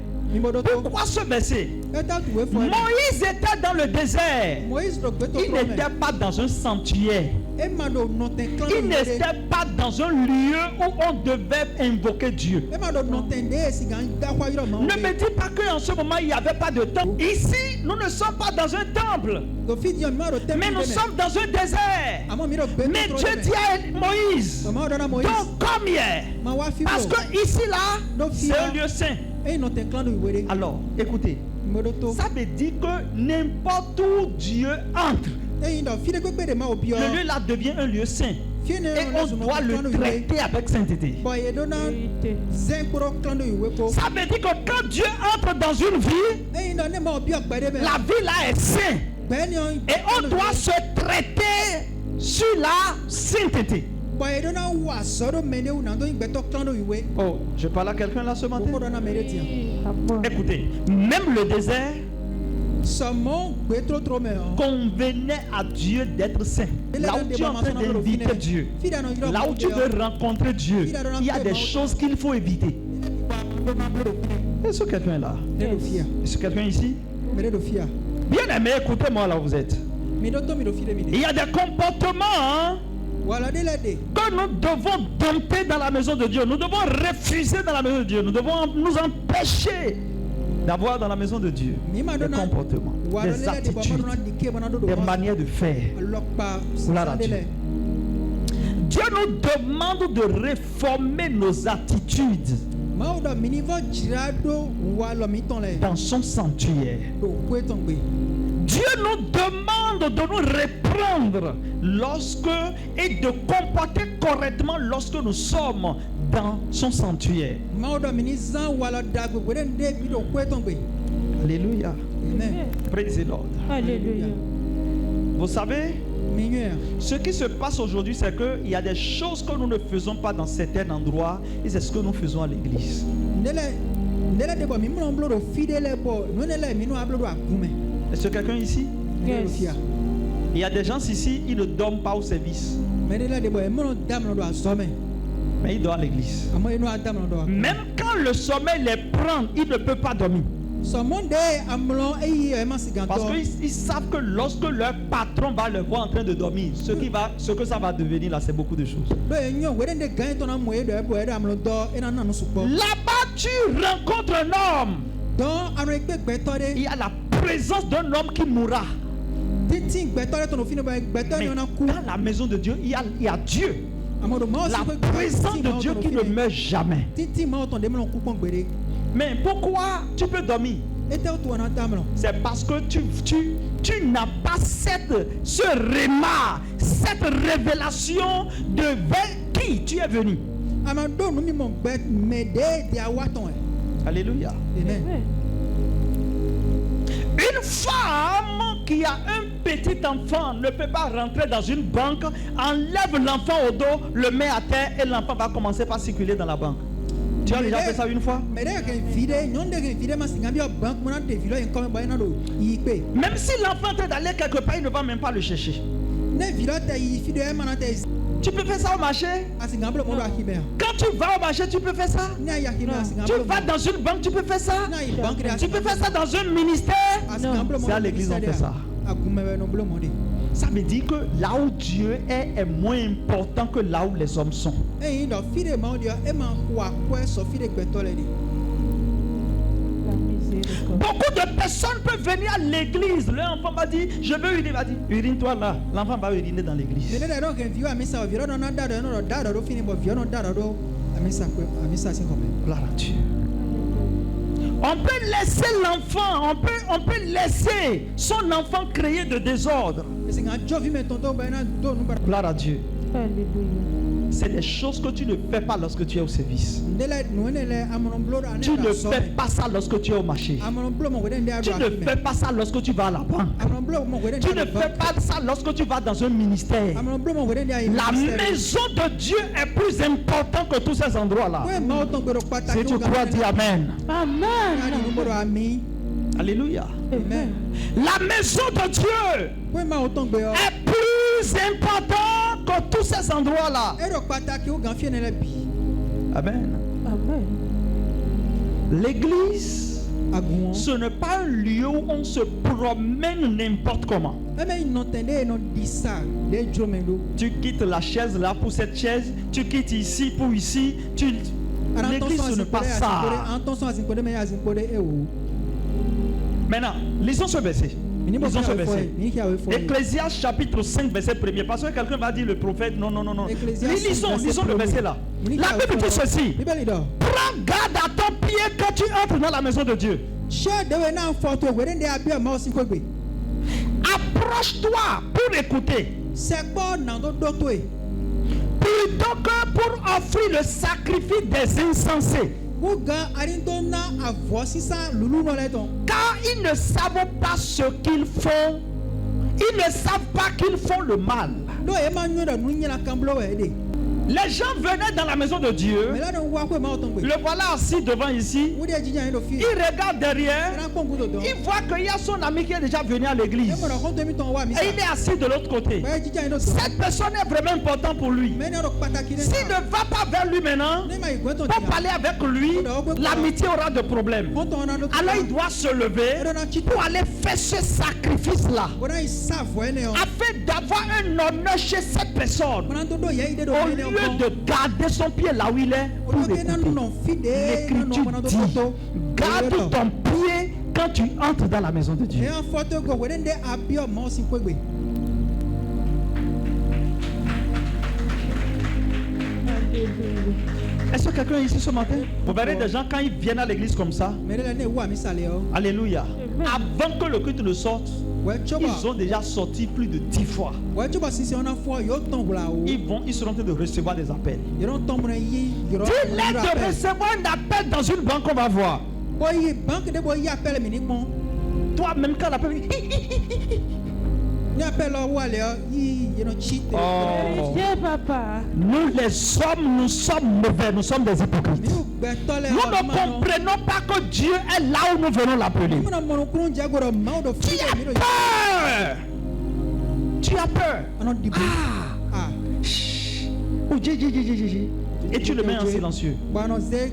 pourquoi ce verset? Moïse était dans le désert. Il n'était pas dans un sanctuaire. Il n'était pas dans un lieu où on devait invoquer Dieu. Ne me dis pas qu'en ce moment il n'y avait pas de temple. Ici, nous ne sommes pas dans un temple, mais nous sommes dans un désert. Mais Dieu dit à Moïse, donc comme hier, parce que ici là, c'est un lieu saint. Alors, écoutez, ça veut dire que n'importe où Dieu entre, le lieu là devient un lieu saint. Et on doit le traiter avec sainteté. Ça veut dire que quand Dieu entre dans une vie, la vie là est sainte. Et on doit se traiter sur la sainteté. Oh, je parle à quelqu'un là ce matin. Écoutez, même le désert convenait à Dieu d'être saint. Là où tu es en train d'inviter Dieu, là où tu veux rencontrer Dieu, il y a des choses qu'il faut éviter. Est-ce que quelqu'un est là? Est-ce que quelqu'un ici? Bien aimé, écoutez-moi là où vous êtes. Il y a des comportements que nous devons dompter dans la maison de Dieu. Nous devons refuser dans la maison de Dieu. Nous devons nous empêcher d'avoir dans la maison de Dieu des comportements, des attitudes, des manières de faire. Dieu nous demande de réformer nos attitudes dans son sanctuaire. Dieu nous demande de nous reprendre et de comporter correctement lorsque nous sommes dans son sanctuaire. Alléluia. Amen. Praise the Lord. Alléluia. Vous savez, ce qui se passe aujourd'hui, c'est qu'il y a des choses que nous ne faisons pas dans certains endroits et c'est ce que nous faisons à l'église. Est-ce que quelqu'un ici? Yes. Il y a des gens ici, ils ne dorment pas au service, mais ils dorment à l'église. Même quand le sommeil les prend, ils ne peuvent pas dormir. Parce qu'ils savent que lorsque leur patron va le voir en train de dormir, ce que ça va devenir là, c'est beaucoup de choses. Là-bas, tu rencontres un homme. Il y a la présence d'un homme qui mourra. Mais dans la maison de Dieu, il y a Dieu. La présence de Dieu qui ne meurt jamais. Mais pourquoi tu peux dormir? C'est parce que tu n'as pas ce réma, cette révélation de vers qui tu es venu. Alléluia. Amen. Une femme qui a un petit enfant ne peut pas rentrer dans une banque, enlève l'enfant au dos, le met à terre et l'enfant va commencer par circuler dans la banque. Tu as déjà fait ça une fois? Même si l'enfant est d'aller quelque part, il ne va même pas le chercher. Tu peux faire ça au marché? Quand tu vas au marché, tu peux faire ça? Tu vas dans une banque, tu peux faire ça? Tu peux faire ça dans un ministère? C'est à l'église on fait ça. Ça veut dire que là où Dieu est moins important que là où les hommes sont. Beaucoup de personnes peuvent venir à l'église. Leur enfant va dire, je veux uriner. Va dire, urine-toi là. L'enfant va uriner dans l'église. Gloire à Dieu. On peut laisser l'enfant, on peut laisser son enfant créer de désordre. Gloire à Dieu. C'est des choses que tu ne fais pas lorsque tu es au service. Tu ne fais pas ça lorsque tu es au marché. Tu ne fais pas ça lorsque tu vas à la banque. Tu ne fais pas ça lorsque tu vas dans un ministère. La maison de Dieu est plus importante que tous ces endroits-là. Si tu crois, dis Amen. Amen. Alléluia. Amen. La maison de Dieu est plus importante que tous ces endroits-là. Amen. Amen. L'église, ce n'est pas un lieu où on se promène n'importe comment. Tu quittes la chaise là pour cette chaise, tu quittes ici pour ici. L'église, ce n'est pas ça. Maintenant, lisons ce verset. Lisons ce verset. Ecclésiaste chapitre 5, verset 1er. Parce que quelqu'un va dire le prophète. Non. Lisons le verset là. La Bible dit ceci. Prends garde à ton pied quand tu entres dans la maison de Dieu. Approche-toi pour écouter. Plutôt que pour offrir le sacrifice des insensés. Car ils ne savent pas ce qu'ils font. Ils ne savent pas qu'ils font le mal. Les gens venaient dans la maison de Dieu. Le voilà assis devant ici. Il regarde derrière. Il voit qu'il y a son ami qui est déjà venu à l'église. Et il est assis de l'autre côté. Cette personne est vraiment importante pour lui. S'il ne va pas vers lui maintenant, pour parler avec lui, l'amitié aura de problèmes. Alors il doit se lever pour aller faire ce sacrifice-là. Afin d'avoir un honneur chez cette personne. Au lieu de garder son pied là où il est pour écouter. L'Écriture dit, garde ton pied quand tu entres dans la maison de Dieu. Est-ce que quelqu'un ici ce matin? Vous verrez des gens quand ils viennent à l'église comme ça. Alléluia. Avant que le culte ne sorte, Ils ont déjà sorti plus de 10 fois. Ils seront en train de recevoir des appels. Dis-leur de recevoir un appel dans une banque, on va voir. Toi-même, quand l'appel vient, papa. nous les hommes, nous sommes mauvais, nous sommes des hypocrites. Nous ne comprenons pas que Dieu est là où nous venons l'appeler. Tu as peur. Tu as peur. Ah. Et tu le mets en silencieux.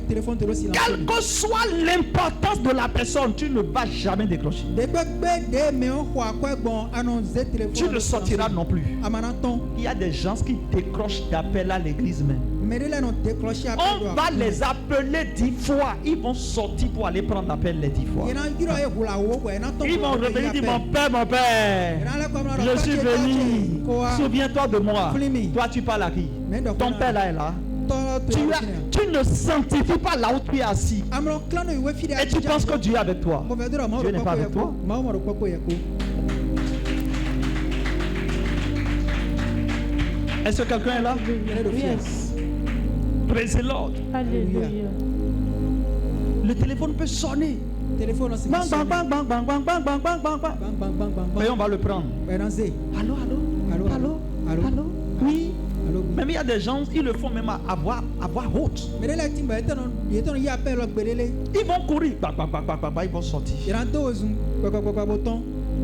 Quelle que soit l'importance de la personne, tu ne vas jamais décrocher. Tu ne sortiras non plus. Il y a des gens qui décrochent d'appel à l'église même. On va les appeler 10 fois. Ils vont sortir pour aller prendre l'appel les 10 fois. Ils vont revenir et dire mon père, je suis venu. Souviens-toi de moi. Toi tu parles à qui? Ton père là est là. Tu ne sanctifies pas là où tu es assis. Et tu penses que Dieu est avec toi. Dieu n'est pas avec toi. Est-ce que quelqu'un est là? Yes. Praise the Lord. Alléluia. Le téléphone peut sonner. Bang, bang, bang, bang, bang, bang, bang, bang, bang, bang, bang. Mais on va le prendre. Allô? Oui. Même il y a des gens, ils le font même à voix haute. Ils vont courir, ils vont sortir.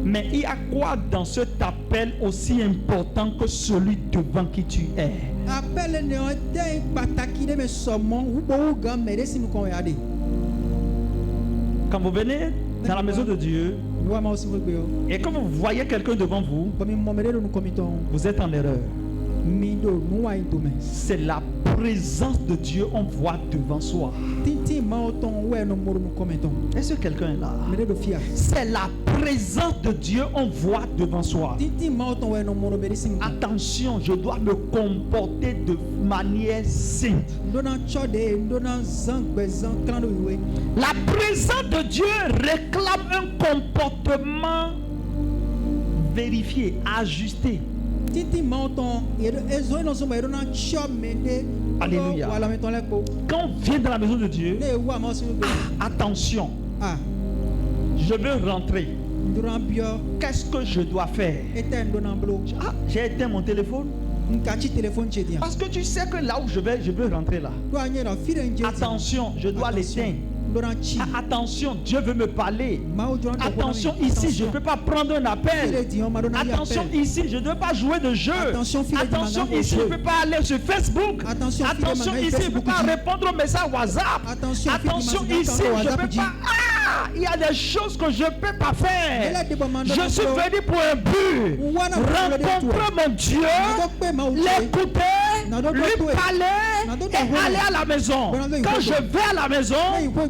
Mais il y a quoi dans cet appel aussi important que celui devant qui tu es? Quand vous venez dans la maison de Dieu et quand vous voyez quelqu'un devant vous, vous êtes en erreur. C'est la présence de Dieu on voit devant soi. Est-ce que quelqu'un est là? C'est la présence de Dieu on voit devant soi. Attention, je dois me comporter de manière sainte. La présence de Dieu réclame un comportement vérifié, ajusté. Alléluia. Quand on vient dans la maison de Dieu, attention, je veux rentrer. Qu'est-ce que je dois faire? J'ai éteint mon téléphone. Parce que tu sais que là où je veux rentrer là. Attention, je dois l'éteindre. Attention, Dieu veut me parler. Attention, ici, je ne peux pas prendre un appel. Attention, ici, je ne veux pas jouer de jeu. Attention, ici, je ne peux pas aller sur Facebook. Attention, ici, je ne peux pas répondre aux messages WhatsApp. Attention, ici, je ne peux pas... il y a des choses que je ne peux pas faire. Je suis venu pour un but. Rencontrer mon Dieu, l'écouter, lui parler et aller à la maison. Quand je vais à la maison,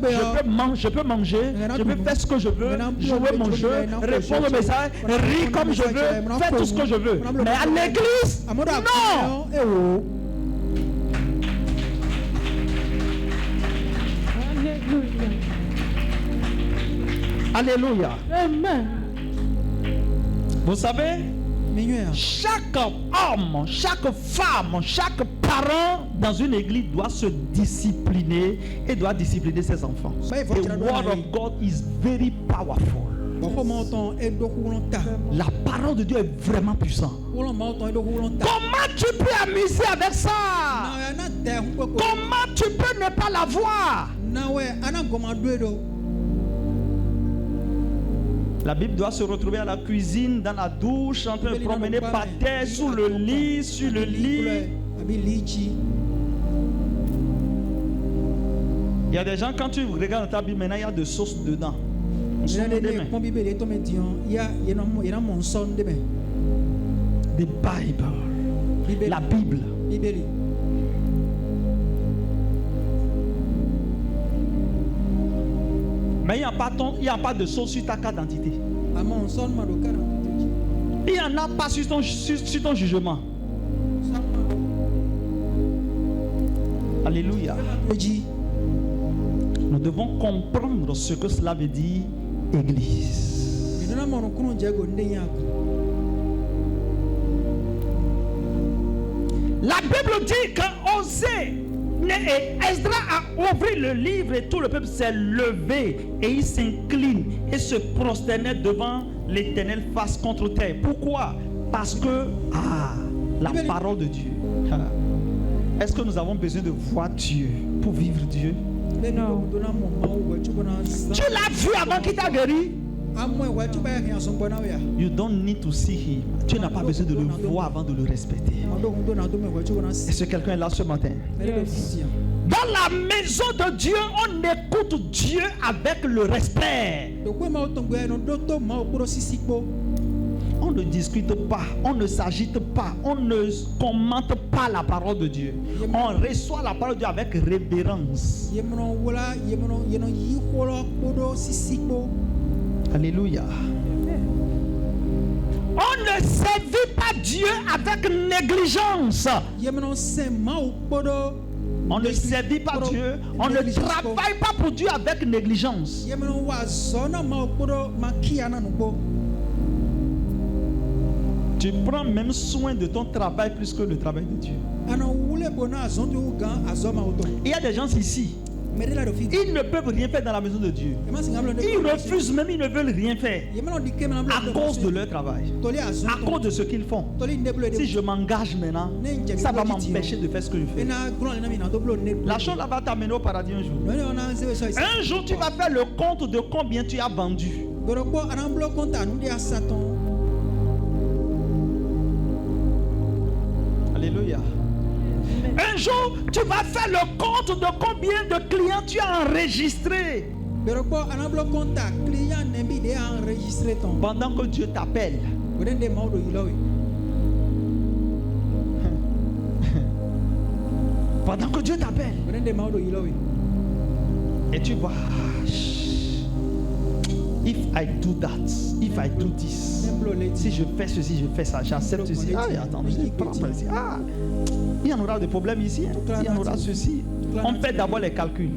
je peux manger, je peux faire ce que je veux, jouer mon jeu, répondre aux messages, rire comme je veux, faire tout ce que je veux. Mais à l'église, non. Alléluia. Amen. Vous savez, chaque homme, chaque femme, chaque parent dans une église doit se discipliner et doit discipliner ses enfants. The word of God is very powerful. La parole de Dieu est vraiment puissante. Comment tu peux amuser avec ça? Comment tu peux ne pas la voir? La Bible doit se retrouver à la cuisine, dans la douche, en train de promener par terre, sous le lit, sur le lit. Il y a des gens, quand tu regardes ta Bible, maintenant il y a de sauce dedans. The Bible. La Bible. Mais il n'y a pas de sauce sur ta carte d'identité. Il n'y en a pas sur ton jugement. Alléluia. Nous devons comprendre ce que cela veut dire, Église. La Bible dit quand Osée et Esdras a ouvert le livre et tout le peuple s'est levé et il s'incline et se prosternait devant l'Éternel face contre terre. Pourquoi? Parce que la parole de Dieu. Est-ce que nous avons besoin de voir Dieu pour vivre Dieu? Non. Tu l'as vu avant qu'il t'a guéri? You don't need to see him. Tu n'as pas besoin de le voir avant de le respecter. Est-ce que quelqu'un est là ce matin? Yes. Dans la maison de Dieu, on écoute Dieu avec le respect. On ne discute pas, on ne s'agite pas, on ne commente pas la parole de Dieu. On reçoit la parole de Dieu avec révérence. Alléluia. On ne servit pas Dieu avec négligence. On ne servit pas Dieu, on ne travaille pas pour Dieu avec négligence. Tu prends même soin de ton travail plus que le travail de Dieu. Il y a des gens ici, ils ne peuvent rien faire dans la maison de Dieu. Ils refusent même, ils ne veulent rien faire à cause de leur travail, à cause de ce qu'ils font. Si je m'engage maintenant, ça va m'empêcher de faire ce que je fais. La chose là va t'amener au paradis un jour. Un jour, tu vas faire le compte de combien tu as vendu. Alléluia. Un jour, tu vas faire le compte de combien de clients tu as enregistrés. Pendant que Dieu t'appelle. Pendant que Dieu t'appelle. Et tu vois, if I do that, if I do this, si je fais ceci, je fais ça, j'accepte ceci. Ah, attends, je prends ici. Il y en aura des problèmes ici. Il y en aura ceci. On fait d'abord les calculs.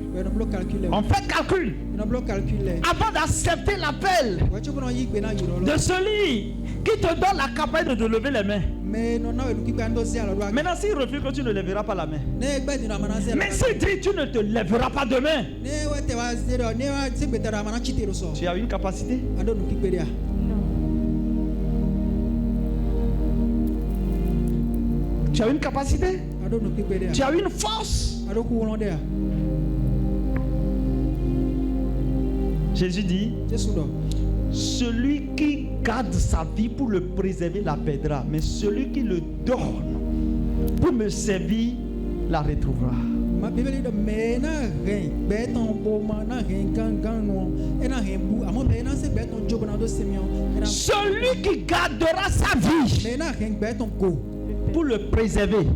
On fait calcul. Avant d'accepter l'appel de celui qui te donne la capacité de lever les mains. Maintenant, s'il refuse que tu ne lèveras pas la main. Mais s'il dit tu ne te lèveras pas demain, tu as une capacité. Tu as une capacité. Tu as une force. Jésus dit, celui qui garde sa vie pour le préserver la perdra, mais celui qui le donne pour me servir la retrouvera. Celui qui gardera sa vie pour le préserver,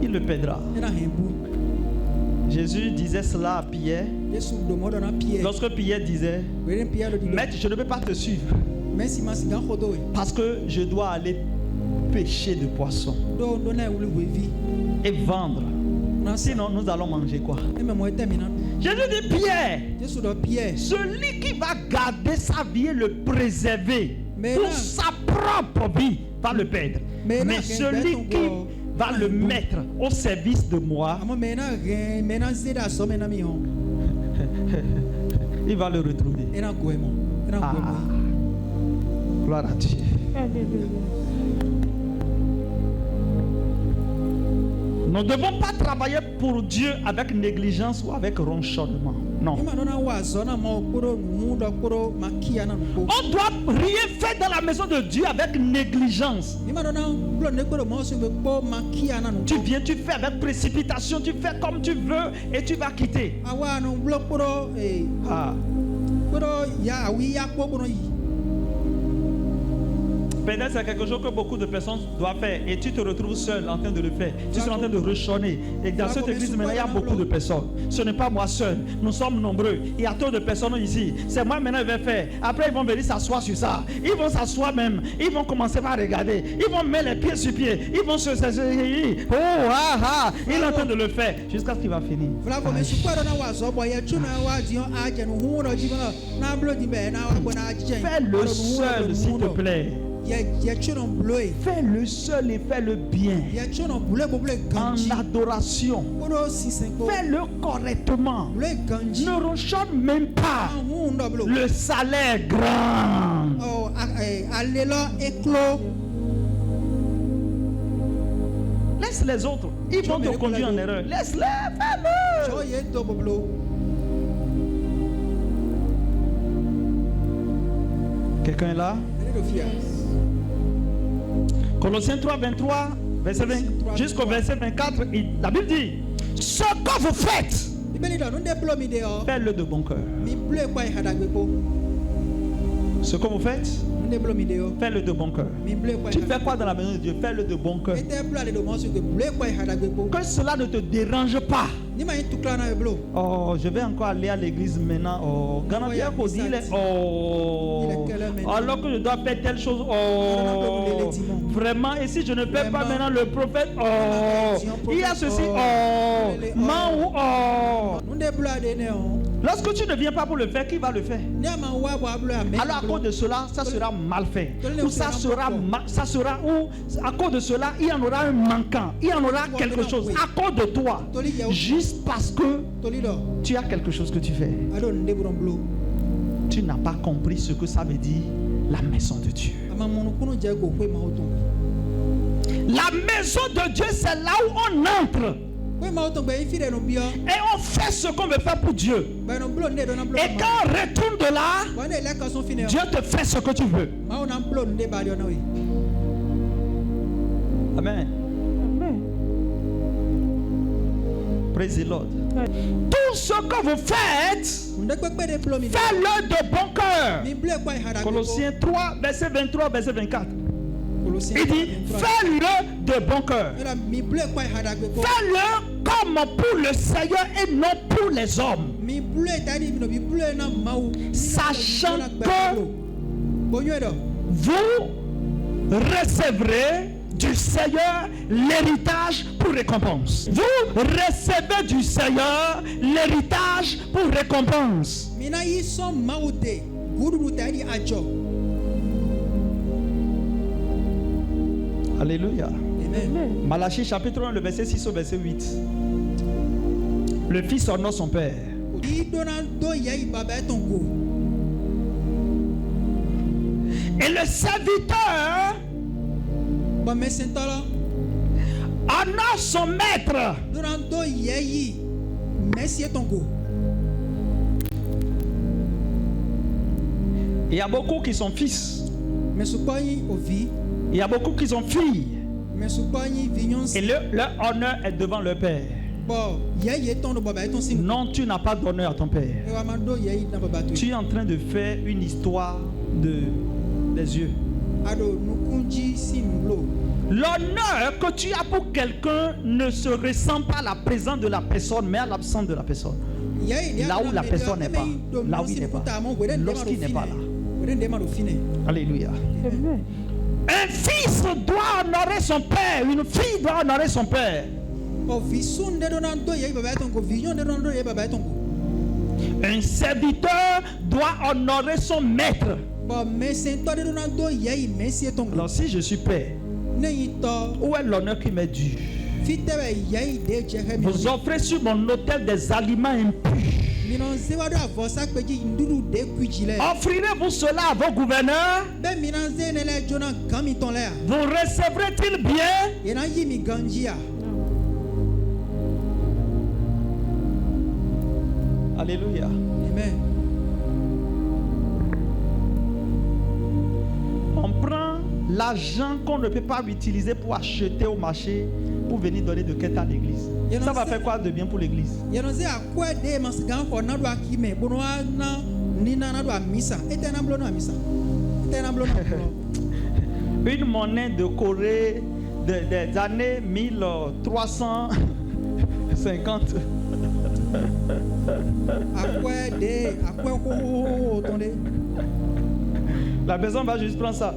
il le perdra. Jésus disait cela à Pierre. Lorsque Pierre disait, Maître, je ne peux pas te suivre parce que je dois aller pêcher de poissons et vendre. Sinon, nous allons manger quoi? Jésus dit, Pierre, celui qui va garder sa vie et le préserver pour sa propre vie va le perdre. Mais celui qui va le mettre au service de moi, il va le retrouver. Gloire à Dieu. Nous ne devons pas travailler pour Dieu avec négligence ou avec ronchonnement. Non. On ne doit rien faire dans la maison de Dieu avec négligence. Tu viens, tu fais avec précipitation, tu fais comme tu veux et tu vas quitter. Peut-être c'est quelque chose que beaucoup de personnes doivent faire et tu te retrouves seul en train de le faire. Tu es en train de rechonner. Et dans cette église maintenant, il y a beaucoup de personnes. Ce n'est pas moi seul. Nous sommes nombreux. Il y a trop de personnes ici. C'est moi maintenant qui vais faire. Après, ils vont venir s'asseoir sur ça. Ils vont s'asseoir même. Ils vont commencer par regarder. Ils vont mettre les pieds sur pied. Ils vont se... Oh, ah, ah. Il est en train de le faire jusqu'à ce qu'il va finir. Fais-le seul, s'il te plaît. Fais-le seul et fais-le bien. En adoration. Fais-le correctement. Ne rechonne même pas. Le salaire grand. Laisse les autres. Ils vont te conduire en erreur. Laisse-les, fais-le. Quelqu'un est là? Colossiens 3, 23, verset 20, jusqu'au verset 24, la Bible dit: ce que vous faites, faites-le de bon cœur. Ce que vous faites, faites-le de bon cœur. Tu fais quoi dans la maison de Dieu? Fais-le de bon cœur. Que cela ne te dérange pas. Oh, je vais encore aller à l'église maintenant. Oh, alors que je dois faire telle chose. Oh, vraiment. Et si je ne fais pas maintenant le prophète, oh, il y a ceci. Oh, lorsque tu ne viens pas pour le faire, qui va le faire? Alors à cause de cela, ça sera mal fait. Ou ça sera ou à cause de cela, il y en aura un manquant. Il y en aura quelque chose à cause de toi. Juste parce que tu as quelque chose que tu fais. Tu n'as pas compris ce que ça veut dire la maison de Dieu. La maison de Dieu, c'est là où on entre. Et on fait ce qu'on veut faire pour Dieu. Et quand on retourne de là, Dieu te fait ce que tu veux. Amen. Praise the Lord. Tout ce que vous faites, faites-le de bon cœur. Colossiens 3, verset 23, verset 24. Il dit: fais-le de bon cœur. Fais-le comme pour le Seigneur et non pour les hommes. Sachant que vous recevrez du Seigneur l'héritage pour récompense. Vous recevez du Seigneur l'héritage pour récompense. Alléluia. Amen. Malachie chapitre 1, le verset 6 au verset 8. Le fils honore son père. Et le serviteur honore son maître. Il y a beaucoup qui sont fils. Il y a beaucoup qui sont filles. Et leur honneur est devant leur père. Non, tu n'as pas d'honneur à ton père. Tu es en train de faire une histoire des yeux. L'honneur que tu as pour quelqu'un ne se ressent pas à la présence de la personne, mais à l'absence de la personne. Là où la personne n'est pas. Là où il n'est pas. Lorsqu'il n'est pas là. Alléluia. Un fils doit honorer son père. Une fille doit honorer son père. Un serviteur doit honorer son maître. Alors si je suis père, où est l'honneur qui m'est dû? Vous offrez sur mon autel des aliments impurs. Offrirez-vous cela à vos gouverneurs? Vous recevrez-ils bien? Alléluia. Amen. On prend l'argent qu'on ne peut pas utiliser pour acheter au marché pour venir donner de quête à l'église. Ça va faire quoi de bien pour l'église? Une monnaie de Corée des années 1350. La personne va juste prendre ça.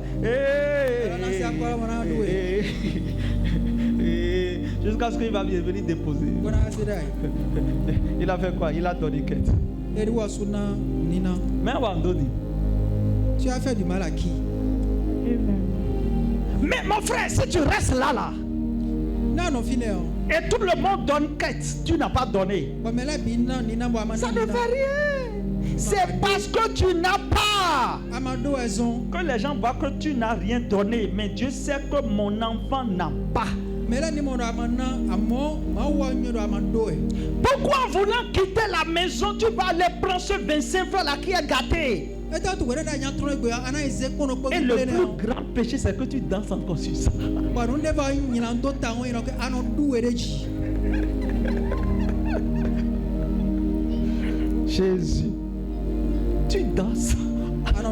Jusqu'à ce qu'il va venir déposer. Il a fait quoi? Il a donné quête. Mais tu as fait du mal à qui? Mais mon frère, si tu restes là, et tout le monde donne quête, tu n'as pas donné. Ça ne fait rien. C'est parce que tu n'as pas que les gens voient que tu n'as rien donné. Mais Dieu sait que mon enfant n'a pas. Pourquoi en voulant quitter la maison, tu vas aller prendre ce 25 francs là qui est gâté? Et le plus grand péché, c'est que tu danses encore sur ça. Jésus, tu danses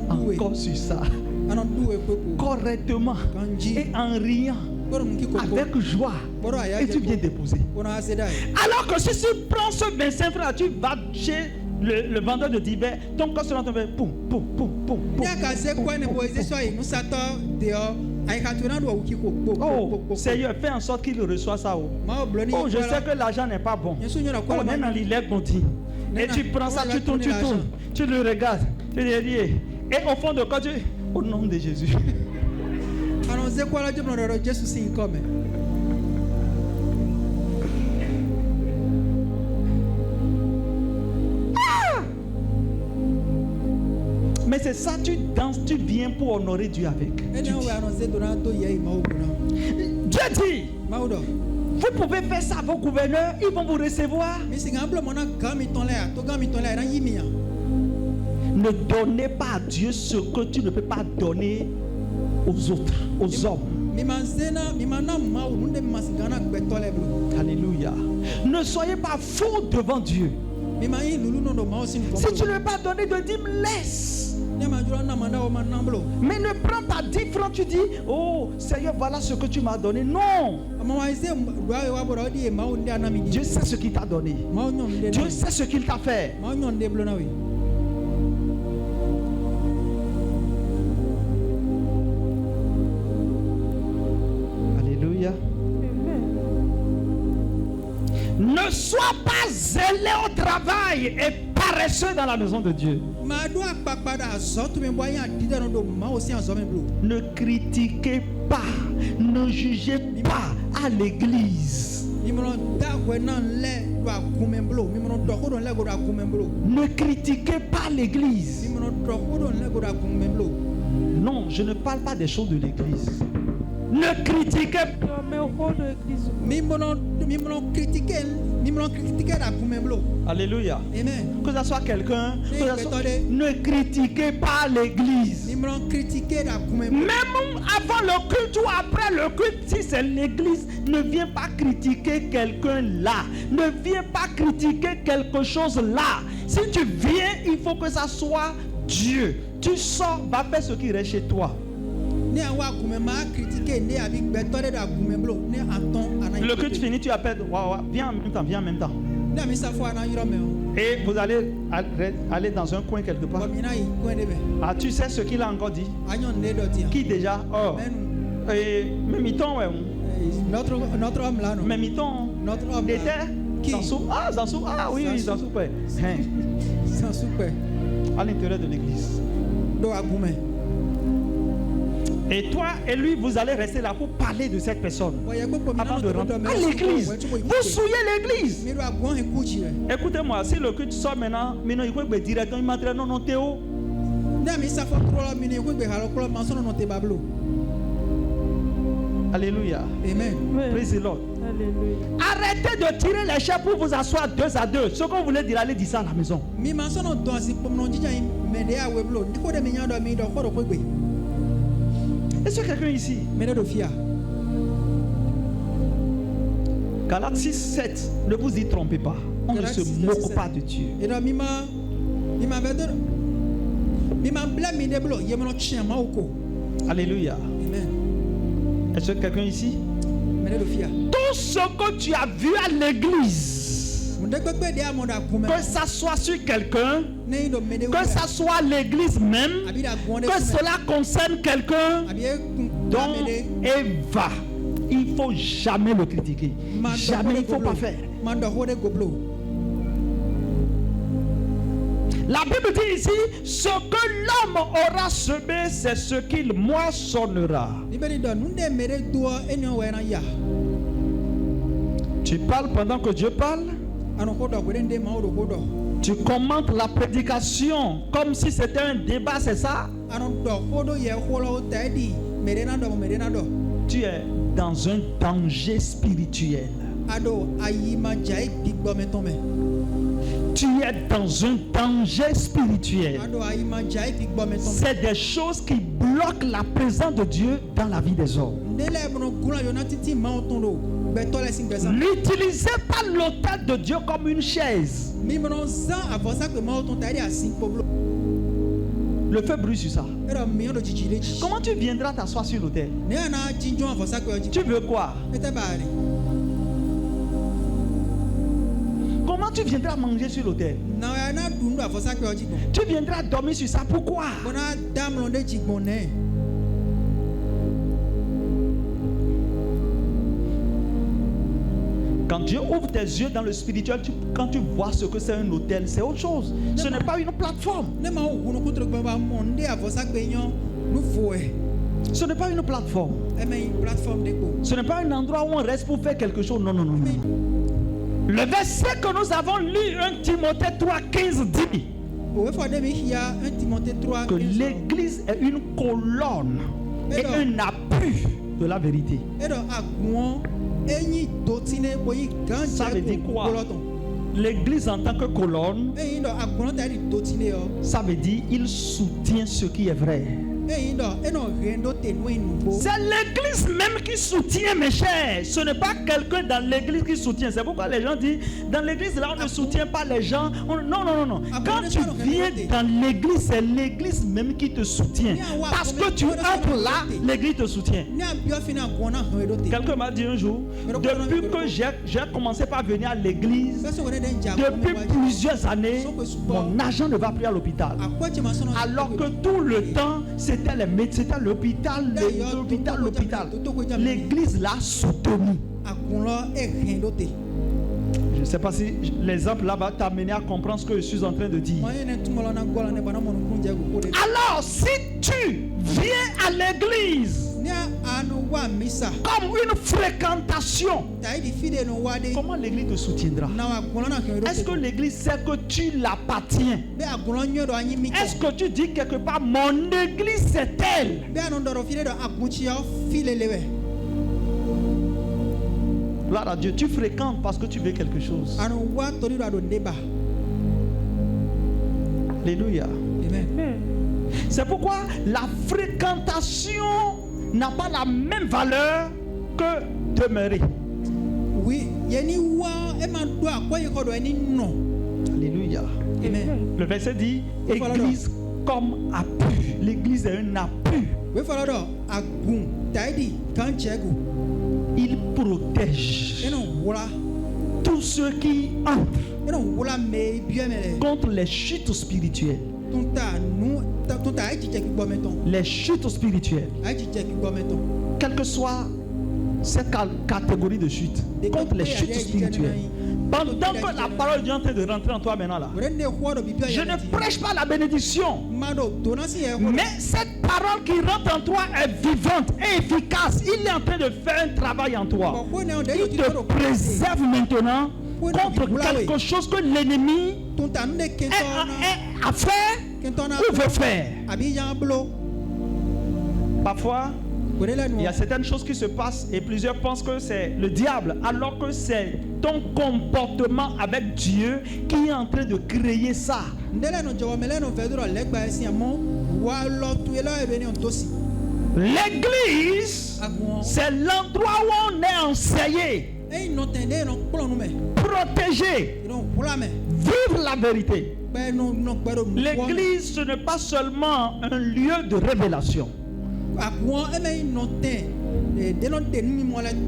encore sur ça. Correctement et en riant. Avec joie. Et tu viens déposer. Alors que si tu prends ce 25 francs, tu vas chez le vendeur de divers, ton corps sera tombé. Poum, poum, poum, poum, poum. Oh, Seigneur, fais en sorte qu'il reçoit ça. Oh, je sais que l'argent n'est pas bon. On est dans l'île continue. Et tu prends ça, tu tournes, tu le regardes. Tu dis, et au fond de quoi tu... Au nom de Jésus. Mais c'est ça, tu danses, tu viens pour honorer Dieu avec. Dieu dit, vous pouvez faire ça à vos gouverneurs, ils vont vous recevoir. Ne donnez pas à Dieu ce que tu ne peux pas donner aux autres, aux hommes. Alléluia. Ne soyez pas faux devant Dieu. Si tu ne veux pas donner de dîme, laisse. Mais ne prends pas 10 francs, tu dis, oh Seigneur, voilà ce que tu m'as donné. Non. Dieu sait ce qu'il t'a donné. Dieu sait ce qu'il t'a fait. Alléluia. Ne sois pas zélé au travail et paresseux dans la maison de Dieu. Ne critiquez pas, ne jugez pas à l'église. Ne critiquez pas l'église. Non, je ne parle pas des choses de l'église. Ne critiquez pas. Alléluia. Amen. Que ce soit quelqu'un, ne critiquez pas l'église. Même avant le culte ou après le culte, si c'est l'église, ne viens pas critiquer quelqu'un là. Ne viens pas critiquer quelque chose là. Si tu viens, il faut que ça soit Dieu. Tu sors, va faire ce qui reste chez toi. Le culte fini, tu appelles, viens en même temps, viens en même temps. Et vous allez aller dans un coin quelque part. Ah, tu sais ce qu'il a encore dit? Qui déjà? Oh. Mais miton, ouais. Notre homme là, non? Mais miton. Notre homme là. Zansou. Ah, Zansou. Ah oui, Zansou. Zansou. À l'intérieur de l'église. Et toi et lui, vous allez rester là pour parler de cette personne avant de rentrer à l'église. Vous souillez l'église. Écoutez-moi, si le culte sort maintenant, il faut que directement il m'entraîne non Théo. Alléluia. Amen. Praise the Lord. Arrêtez de tirer les chairs pour vous asseoir 2 à 2. Ce que vous voulez dire, allez dire ça à la maison. Est-ce que quelqu'un ici? Galates 6, 7. Ne vous y trompez pas. On ne se moque pas de Dieu. Alléluia. Amen. Est-ce que quelqu'un ici? Mene do fia. Tout ce que tu as vu à l'église, Munde gbegbe de amoda kume. que ça soit sur quelqu'un, Ne do mede que ça soit à l'église même, Abi da gwonde. que cela concerne quelqu'un Abi dont Eva, il ne faut jamais le critiquer. Jamais, il ne faut pas faire. Mando hode goblo. La Bible dit ici, ce que l'homme aura semé, c'est ce qu'il moissonnera. Liberi do nunde mede do enyo wena ya. Tu parles pendant que Dieu parle. Ano hodo gwende ma hodo hodo. Tu commentes la prédication comme si c'était un débat, c'est ça? Ano do hodo ye holo tadi. Mede na do. Tu es dans un danger spirituel. Ado ayima jai bigbo metome. Tu es dans un danger spirituel. Ado ayima jai bigbo metome. C'est des choses qui bloquent la présence de Dieu dans la vie des hommes. Ndele mono gula yona titi ma otondo. Beto le sing besa. N'utilisez pas l'autel de Dieu comme une chaise. Mi mono za avosa que ma oton tadi asing poblo. Le feu brûle sur ça. Era mi ondo jijile. Comment tu viendras t'asseoir sur l'autel? Ne ana jinjo avosa que oji. Tu veux quoi? Ete bari. Comment tu viendras manger sur l'autel? Na ana dundu avosa que oji. Tu viendras dormir sur ça. Pourquoi? Bona dam londe jigbone. Quand Dieu ouvre tes yeux dans le spirituel, quand tu vois ce que c'est un hôtel, c'est autre chose. Ce n'est pas une plateforme. Ne ma wu no contre gba monde avosa que nyon nu foe. Ce n'est pas une plateforme. E me plateforme de ko. Ce n'est pas un endroit où on reste pour faire quelque chose. Non, non, non, non. Le verset que nous avons lu, 1 Timothée 3, 15 dit O fo de mi hia 1 Timothée 3 que l'église est une colonne et un appui de la vérité. Edo agbon enyi dotine boyi ganje. Ça veut dire quoi? L'église en tant que colonne, Eyi do agbon tadi dotine yo. ça veut dire il soutient ce qui est vrai. Eyi do eno rendo te no inubo. C'est l'église même qui soutient, mes chers. Ce n'est pas quelqu'un dans l'église qui soutient. C'est pourquoi les gens disent, dans l'église là, on ne soutient pas les gens. Non, non, non, non. Quand tu viens dans l'église, c'est l'église même qui te soutient. Parce que tu entres là, l'église te soutient. Ni abio fina gwona hoedo te. Quelqu'un m'a dit un jour, depuis que j'ai commencé par venir à l'église, depuis plusieurs années, mon argent ne va plus à l'hôpital. Alors que tout le temps, c'était les médecins, c'était l'hôpital, l'hôpital. L'église l'a soutenu. Je ne sais pas si l'exemple là va t'amener à comprendre ce que je suis en train de dire. Alors, si tu viens à l'église comme une fréquentation, comment l'église te soutiendra? Est-ce que l'église sait que tu l'appartiens? Est-ce que tu dis quelque part, mon église c'est elle? Gloire à Dieu, tu fréquentes parce que tu veux quelque chose. Alléluia. Amen. C'est pourquoi la fréquentation n'a pas la même valeur que demeurer. Oui, Alléluia. Amen. Le verset dit église comme appui. L'église est un appui. Il protège tous ceux qui entrent contre les chutes spirituelles. Les chutes spirituelles, quelle que soit cette catégorie de chutes, contre les chutes spirituelles. Pendant que la parole de Dieu est en train de rentrer en toi maintenant là, je ne prêche pas la bénédiction, mais cette parole qui rentre en toi est vivante et efficace. Il est en train de faire un travail en toi. Il te préserve maintenant contre quelque chose que l'ennemi a fait ou veut faire. Parfois, il y a certaines choses qui se passent et plusieurs pensent que c'est le diable, alors que c'est ton comportement avec Dieu qui est en train de créer ça. L'église, c'est l'endroit où on est enseigné, protégé, vivre la vérité. L'église, ce n'est pas seulement un lieu de révélation.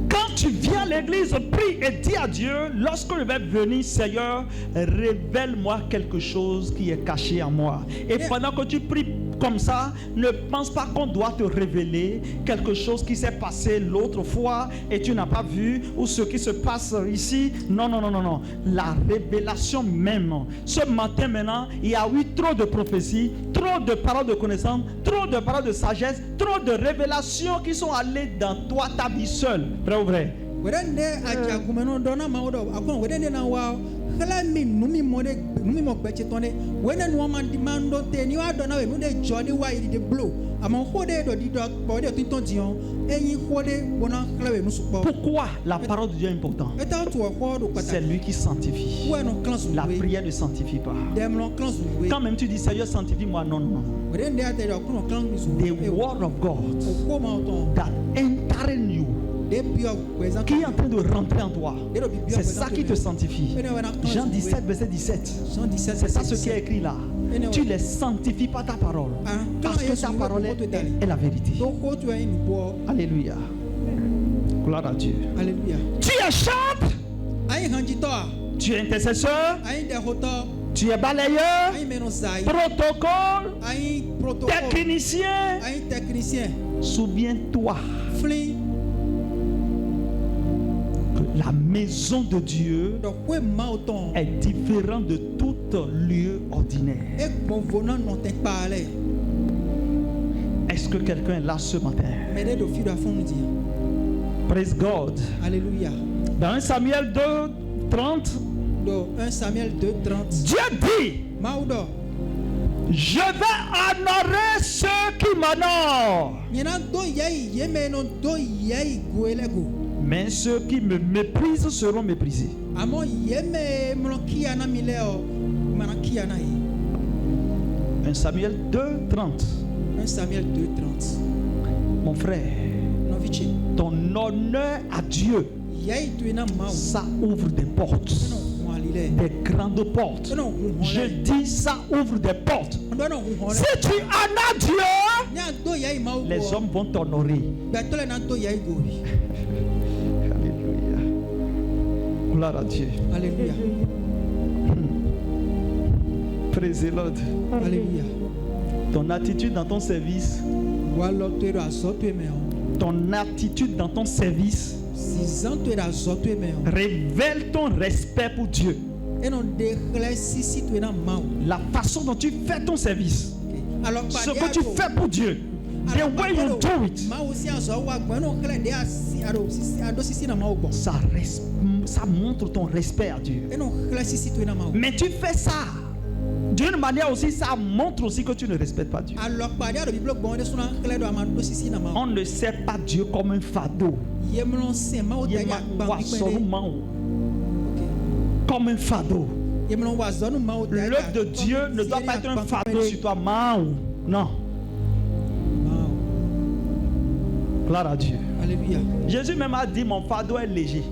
Quand tu viens à l'église, prie et dis à Dieu, lorsque je vais venir, Seigneur, révèle-moi quelque chose qui est caché en moi. Et pendant que tu pries comme ça, ne pense pas qu'on doit te révéler quelque chose qui s'est passé l'autre fois et tu n'as pas vu, ou ce qui se passe ici. Non. La révélation même. Ce matin maintenant, il y a eu trop de prophéties, trop de paroles de connaissance, trop de paroles de sagesse, trop de révélations qui sont allées dans toi, ta vie seule. Vrai ou vrai? Pourquoi la parole de Dieu est importante? C'est lui qui sanctifie. La prière ne sanctifie pas. Quand même tu dis Seigneur sanctifie-moi, non. The word of God that enter in you, qui est en train de rentrer en toi, c'est ça qui te sanctifie. Jean 17 verset 17, c'est ça ce qui est écrit là. Tu les sanctifies par ta parole, parce que ta parole est la vérité. Alléluia. Gloire à Dieu. Alléluia. Tu es chante, tu es intercesseur, tu es balayeur, protocole, technicien. Souviens-toi, la maison de Dieu est différente de tout lieu ordinaire. Est-ce que quelqu'un est là ce matin? Praise God. Alléluia. Dans 1 Samuel 2, 30, Dieu dit, je vais honorer ceux qui m'honorent, mais ceux qui me méprisent seront méprisés. 1 Samuel 2, 30. Mon frère, ton honneur à Dieu, ça ouvre des portes, des grandes portes. Je dis ça ouvre des portes. Si tu honores Dieu, les hommes vont t'honorer. Alléluia. Gloire à Dieu. Alléluia. Praise the Lord. Alléluia. Ton attitude dans ton service, révèle ton respect pour Dieu. La façon dont tu fais ton service, ce que tu fais pour Dieu, the way you do it, ça montre ton respect à Dieu. Mais tu fais ça d'une manière aussi, ça montre aussi que tu ne respectes pas Dieu. On ne sert pas Dieu comme un fardeau. Comme un fardeau. L'œuvre de Dieu ne doit pas être un fardeau sur toi. Non. Gloire à Dieu. Alléluia. Jésus même a dit, mon fardeau est léger.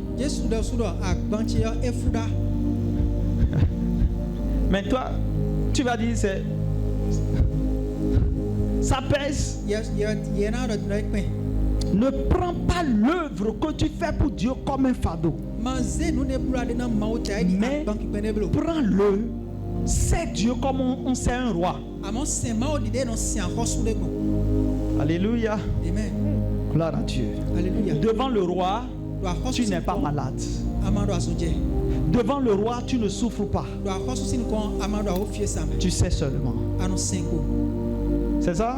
Mais toi, tu vas dire, ça pèse. Ne prends pas l'œuvre que tu fais pour Dieu comme un fardeau. Mais prends-le, c'est Dieu comme on sait un roi. Alléluia. Amen. Gloire à Dieu. Alléluia. Devant le roi, tu n'es pas malade. Devant le roi, tu ne souffres pas. Tu sais seulement. C'est ça?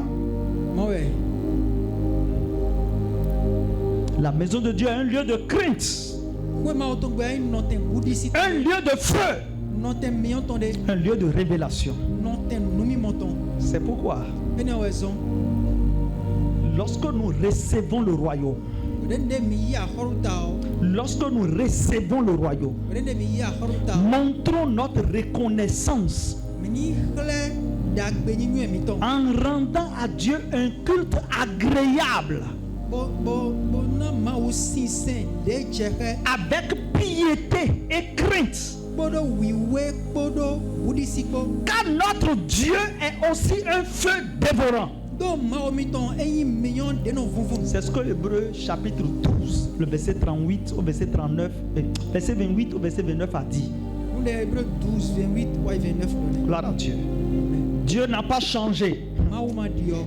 La maison de Dieu est un lieu de crainte, un lieu de feu, un lieu de révélation. C'est pourquoi lorsque nous recevons le royaume, montrons notre reconnaissance en rendant à Dieu un culte agréable, avec piété et crainte. Car notre Dieu est aussi un feu dévorant. C'est ce que Hébreux chapitre 12, le verset 38 au verset 39, verset 28 au verset 29 a dit. Hébreux 12, 28 et 29. Gloire à Dieu. Dieu n'a pas changé.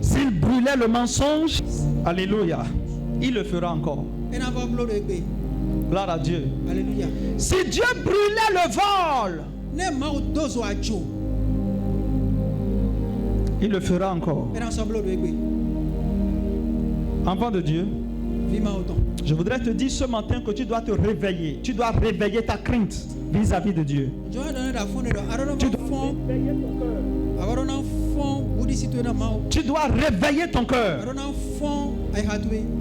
S'il brûlait le mensonge, alléluia, il le fera encore. Gloire à Dieu. Alléluia. Si Dieu brûlait le vol, il le fera encore. Enfant de Dieu, je voudrais te dire ce matin que tu dois te réveiller. Tu dois réveiller ta crainte vis-à-vis de Dieu. Tu dois réveiller ton cœur. Tu dois réveiller ton cœur.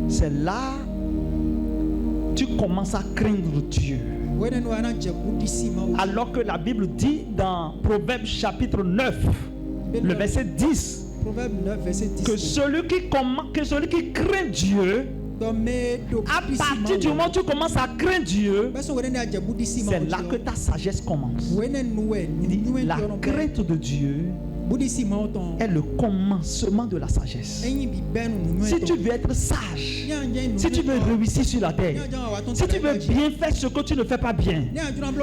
C'est là que tu commences à craindre Dieu. Alors que la Bible dit dans Proverbes chapitre 9, le verset 10, que celui qui craint Dieu, à partir du moment où tu commences à craindre Dieu, c'est là que ta sagesse commence. Il dit, la crainte de Dieu est le commencement de la sagesse. Si tu veux être sage, si tu veux réussir sur la terre, si tu veux bien faire ce que tu ne fais pas bien,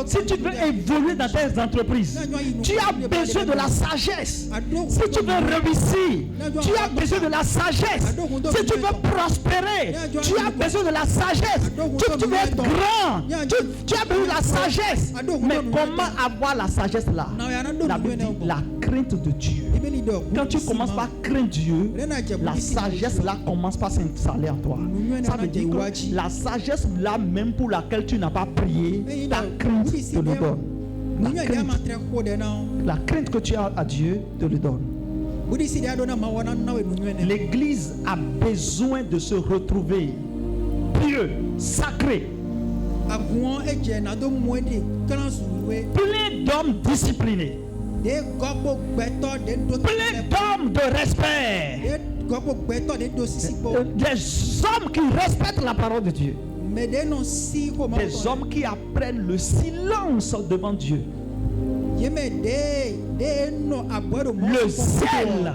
si tu veux évoluer dans tes entreprises, tu as besoin de la sagesse. Si tu veux réussir, tu as besoin de la sagesse. Si tu veux prospérer, tu as besoin de la sagesse. Si tu veux être grand, tu as besoin de la sagesse. Mais comment avoir la sagesse là? La Bible dit la crainte de Dieu. Quand tu commences par craindre Dieu, la sagesse là commence par s'installer en toi. Ça veut dire que la sagesse là même pour laquelle tu n'as pas prié, ta crainte te le donne. La crainte que tu as à Dieu te le donne. L'église a besoin de se retrouver pieux, sacré, plein d'hommes disciplinés, plein d'hommes de respect, des hommes qui respectent la parole de Dieu, des hommes qui apprennent le silence devant Dieu, le zèle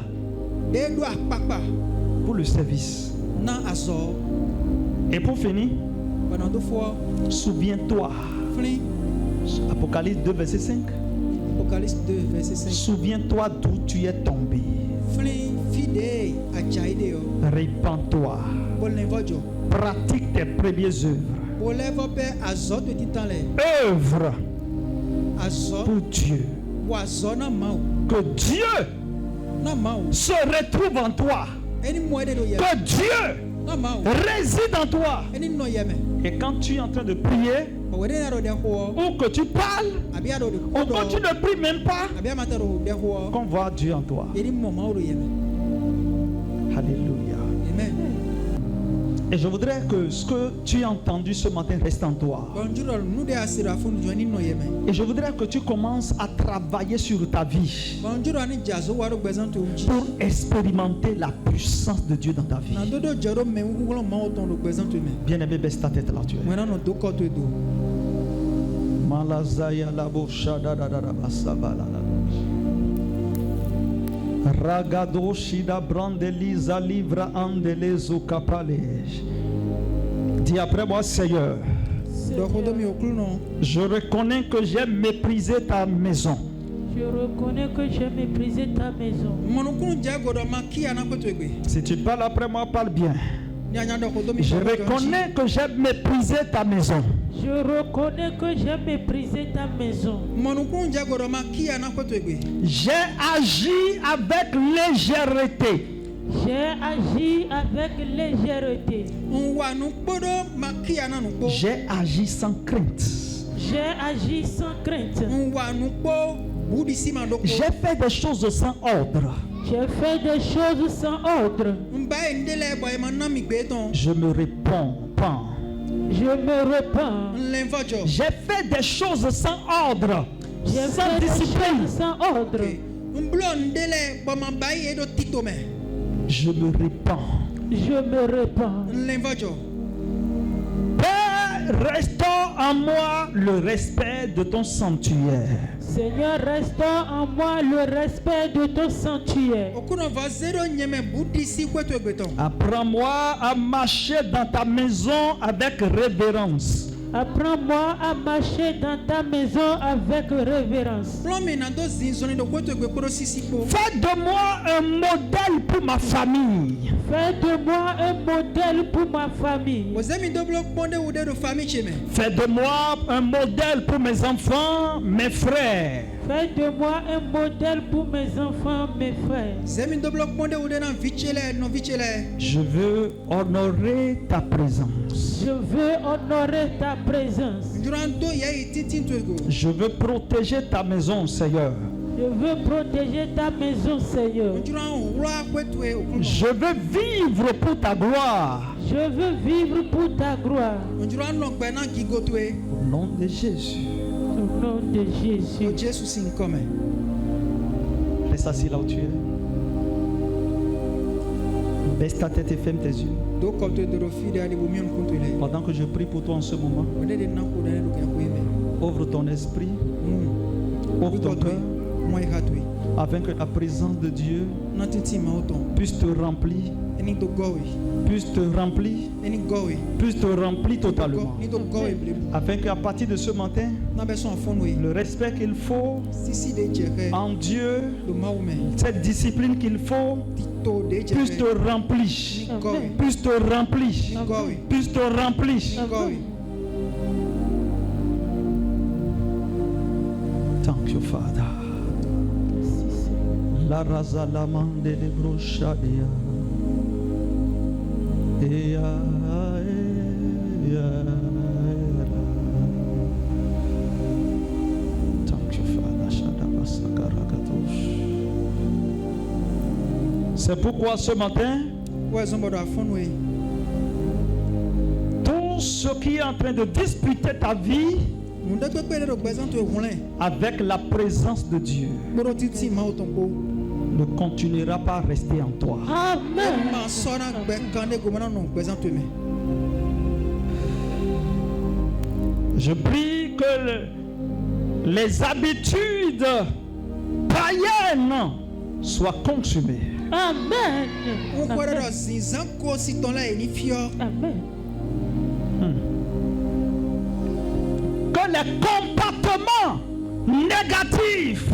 pour le service. Et pour finir, souviens-toi, Apocalypse 2 verset 5. Souviens-toi d'où tu es tombé. Répands-toi. Pratique tes premières œuvres. Œuvre pour Dieu. Que Dieu se retrouve en toi. Que Dieu réside en toi. Et quand tu es en train de prier, ou que tu parles, ou que tu ne pries même pas, qu'on voit Dieu en toi. Alléluia. Amen. Et je voudrais que ce que tu as entendu ce matin reste en toi. Et je voudrais que tu commences à travailler sur ta vie pour expérimenter la puissance de Dieu dans ta vie. Bien-aimé, baisse ta tête là, tu es. Malazaya la boshada da da da basabala. Ragado shida brandeliza livra andelezo kapale. Dis après moi, Seigneur, je reconnais que j'ai méprisé ta maison. Je reconnais que j'ai méprisé ta maison. Si tu parles après moi, parle bien. Je reconnais que j'ai méprisé ta maison. Je reconnais que j'ai méprisé ta maison. J'ai agi avec légèreté. J'ai agi avec légèreté. J'ai agi sans crainte. J'ai agi sans crainte. J'ai fait des choses sans ordre. J'ai fait des choses sans ordre. Je me réponds pas. Je me repens. J'ai fait des choses sans ordre. J'ai fait des choses sans ordre. Je me répands. Je me repens. Père, restaure en moi le respect de ton sanctuaire. Seigneur, restaure en moi le respect de ton sanctuaire. Apprends-moi à marcher dans ta maison avec révérence. Apprends-moi à marcher dans ta maison avec révérence. Fais de moi un modèle pour ma famille. Fais de moi un modèle pour ma famille. Fais de moi un modèle pour mes enfants, mes frères. Fais de moi un modèle pour mes enfants, mes frères. Je veux honorer ta présence. Je veux honorer ta présence. Je veux protéger ta maison, Seigneur. Je veux protéger ta maison, Seigneur. Je veux vivre pour ta gloire. Je veux vivre pour ta gloire. Au nom de Jésus. Au nom de Jésus. Reste assis là où tu es. Baisse ta tête et ferme tes yeux. Pendant que je prie pour toi en ce moment, ouvre ton esprit, ouvre ton cœur, afin que la présence de Dieu puisse te remplir, puisse te remplir totalement. Afin qu'à partir de ce matin, le respect qu'il faut en Dieu, cette discipline qu'il faut, puisse te remplir, puisse te remplir, puisse te remplir. Thank you, Father. La raza la mande de brochadia. Thank you, Father. C'est pourquoi ce matin, tout ce qui est en train de disputer ta vie avec la présence de Dieu ne continuera pas à rester en toi. Amen. Je prie que les habitudes païennes soient consumées. Amen. Amen. Que les comportements négatifs,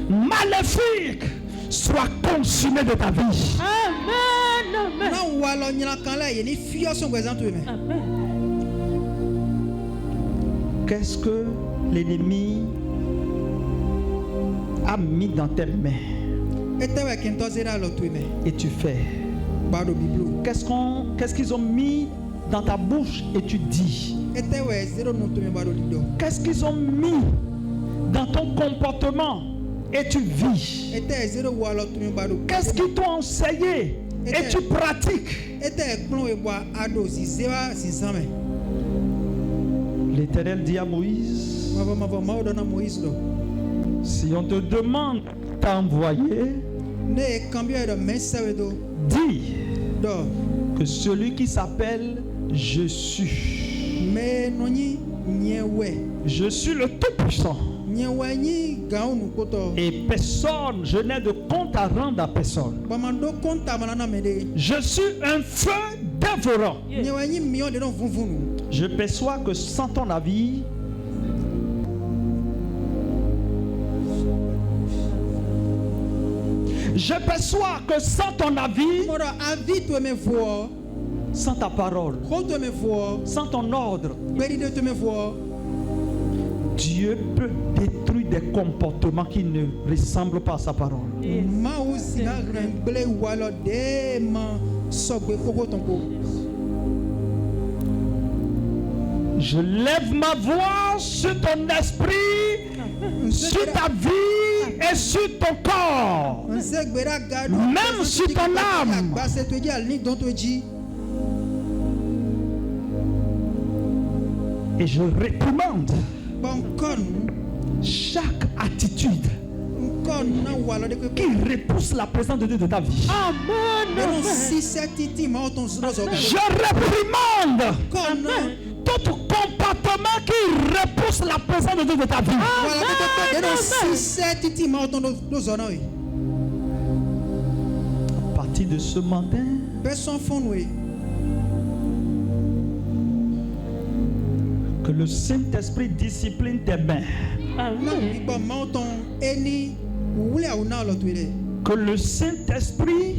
maléfiques soient consumés de ta vie. Amen. Amen. Qu'est-ce que l'ennemi a mis dans tes mains et tu fais? Qu'est-ce qu'ils ont mis dans ta bouche et tu dis? Qu'est-ce qu'ils ont mis dans ton comportement et tu vis? Qu'est-ce qu'ils t'ont enseigné et tu pratiques? L'Éternel dit à Moïse, si on te demande de t'envoyer, dis que celui qui s'appelle Je suis le Tout-Puissant. Et personne, je n'ai de compte à rendre à personne. Je suis un feu dévorant. Je perçois que sans ton avis, sans ta parole, sans ton ordre, Dieu peut détruire des comportements qui ne ressemblent pas à sa parole. Je lève ma voix sur ton esprit, sur ta vie et sur ton corps, même sur ton âme. Et je réprimande chaque attitude qui repousse la présence de Dieu de ta vie. Amen. Je réprimande toute aujourd'hui de ta vie. Voilà, peut-être dans 6-7 titi ma autant nos zones. À partir de ce matin, Personne fond oui. que le Saint-Esprit discipline tes mains. Amen. Bon, ma autant eni oule a una l'autre. Que le Saint-Esprit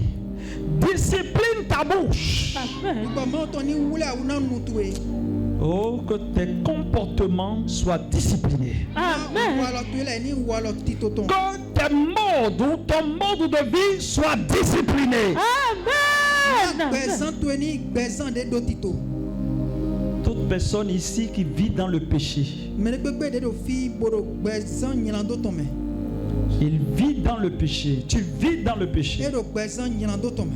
discipline ta bouche. Amen. Bon, ma autant ni oule a una nous. Oh, que tes comportements soient disciplinés. Amen. Voilà, tu es ni ou alors titoton. Que tes modes ou ton mode de vie soit discipliné. Amen. Bezan tu ni bezan de dotito. Toute personne ici qui vit dans le péché, Mais le bébé de filles bodo bezan nyilando tome. il vit dans le péché. Tu vis dans le péché. Et do bezan nyilando tome.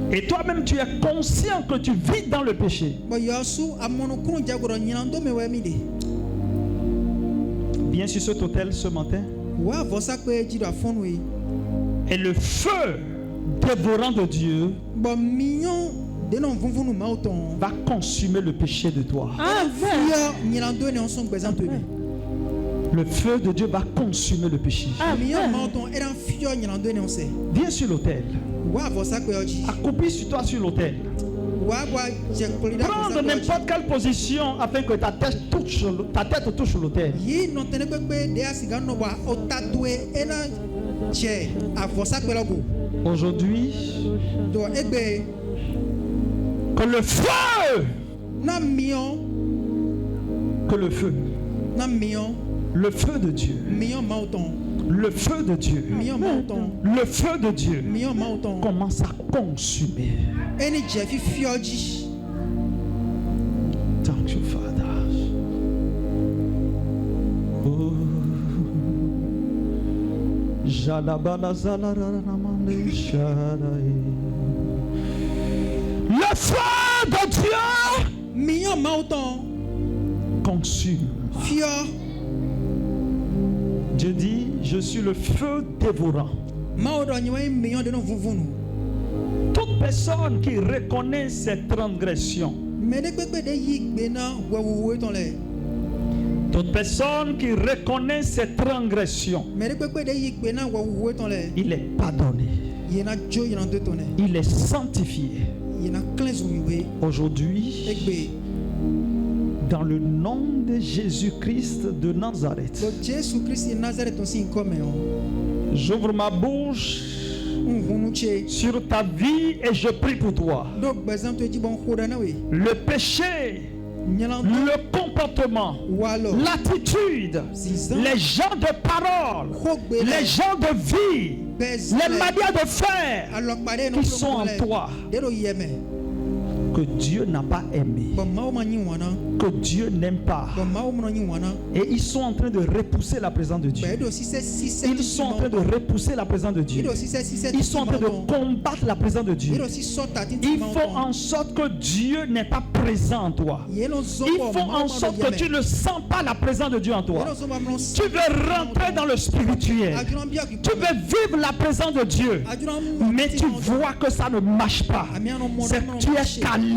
Et toi-même, tu es conscient que tu vis dans le péché. Bon yasu amono kun jagoro nyilando me wemide. Viens sur cet hôtel ce matin. Wa vosa pe jira fond oui. Et le feu dévorant de Dieu Bon mignon de non vunvunu ma autant. va consumer le péché de toi. Amen. Fio nyilando ne on son bezan tu. Le feu de Dieu va consumer le péché. Mignon ma autant eran fio nyilando ne on sait. Viens sur l'autel. Wa vosa pe oji. Accroupis-toi sur l'autel. Wa je kolida Prends n'importe quelle position afin que ta tête touche l'autel. Yi no tene pepe de asiga no wa otatue ena che a vosa pe logo. Aujourd'hui, Do egbe que le feu, na mion le feu de Dieu, mion mauton le feu de Dieu, mion mauton le feu de Dieu mion mauton commence à consumer. eni jefi fioji. Thank you, Father. Oh. Le feu de Dieu Mion mauton consume. fio Dieu dit, je suis le feu dévorant. maudo nyiwe mion de no vuvunu. Toute personne qui reconnaît ses transgressions, Me de pepe de yi gbe na wewu ton le. toute personne qui reconnaît ses transgressions, Me de pepe de yi gbe na wewu ton le. il est pardonné, Yena jo yena de ton le. il est sanctifié. Yena cleanse wiwe Aujourd'hui, egbe. dans le nom de Jésus-Christ de Nazareth, Do Jésus Christ Nazareth on sin comme on. j'ouvre ma bouche Vunu che. sur ta vie et je prie pour toi. Do bezan tu di bon khoda na we. Le péché, Nyalando le comportement, walo. l'attitude, les gens de parole, les gens de vie, les manières de faire Alors pare no qui sont en toi, de do yeme. que Dieu n'a pas aimé, Bon mawo manyi wana. que Dieu n'aime pas. Bon mawo manyi wana. Et ils sont en train de repousser la présence de Dieu. Ba do 6 Ils sont en train de repousser la présence de Dieu. do 6 Ils sont en train de combattre la présence de Dieu. do 6 sota Ils font en sorte que Dieu n'est pas présent en toi. Ils font en sorte que tu ne sens pas la présence de Dieu en toi. Tu veux rentrer dans le spirituel. Tu veux vivre la présence de Dieu. Mais tu vois que ça ne marche pas. C'est que tu es calé.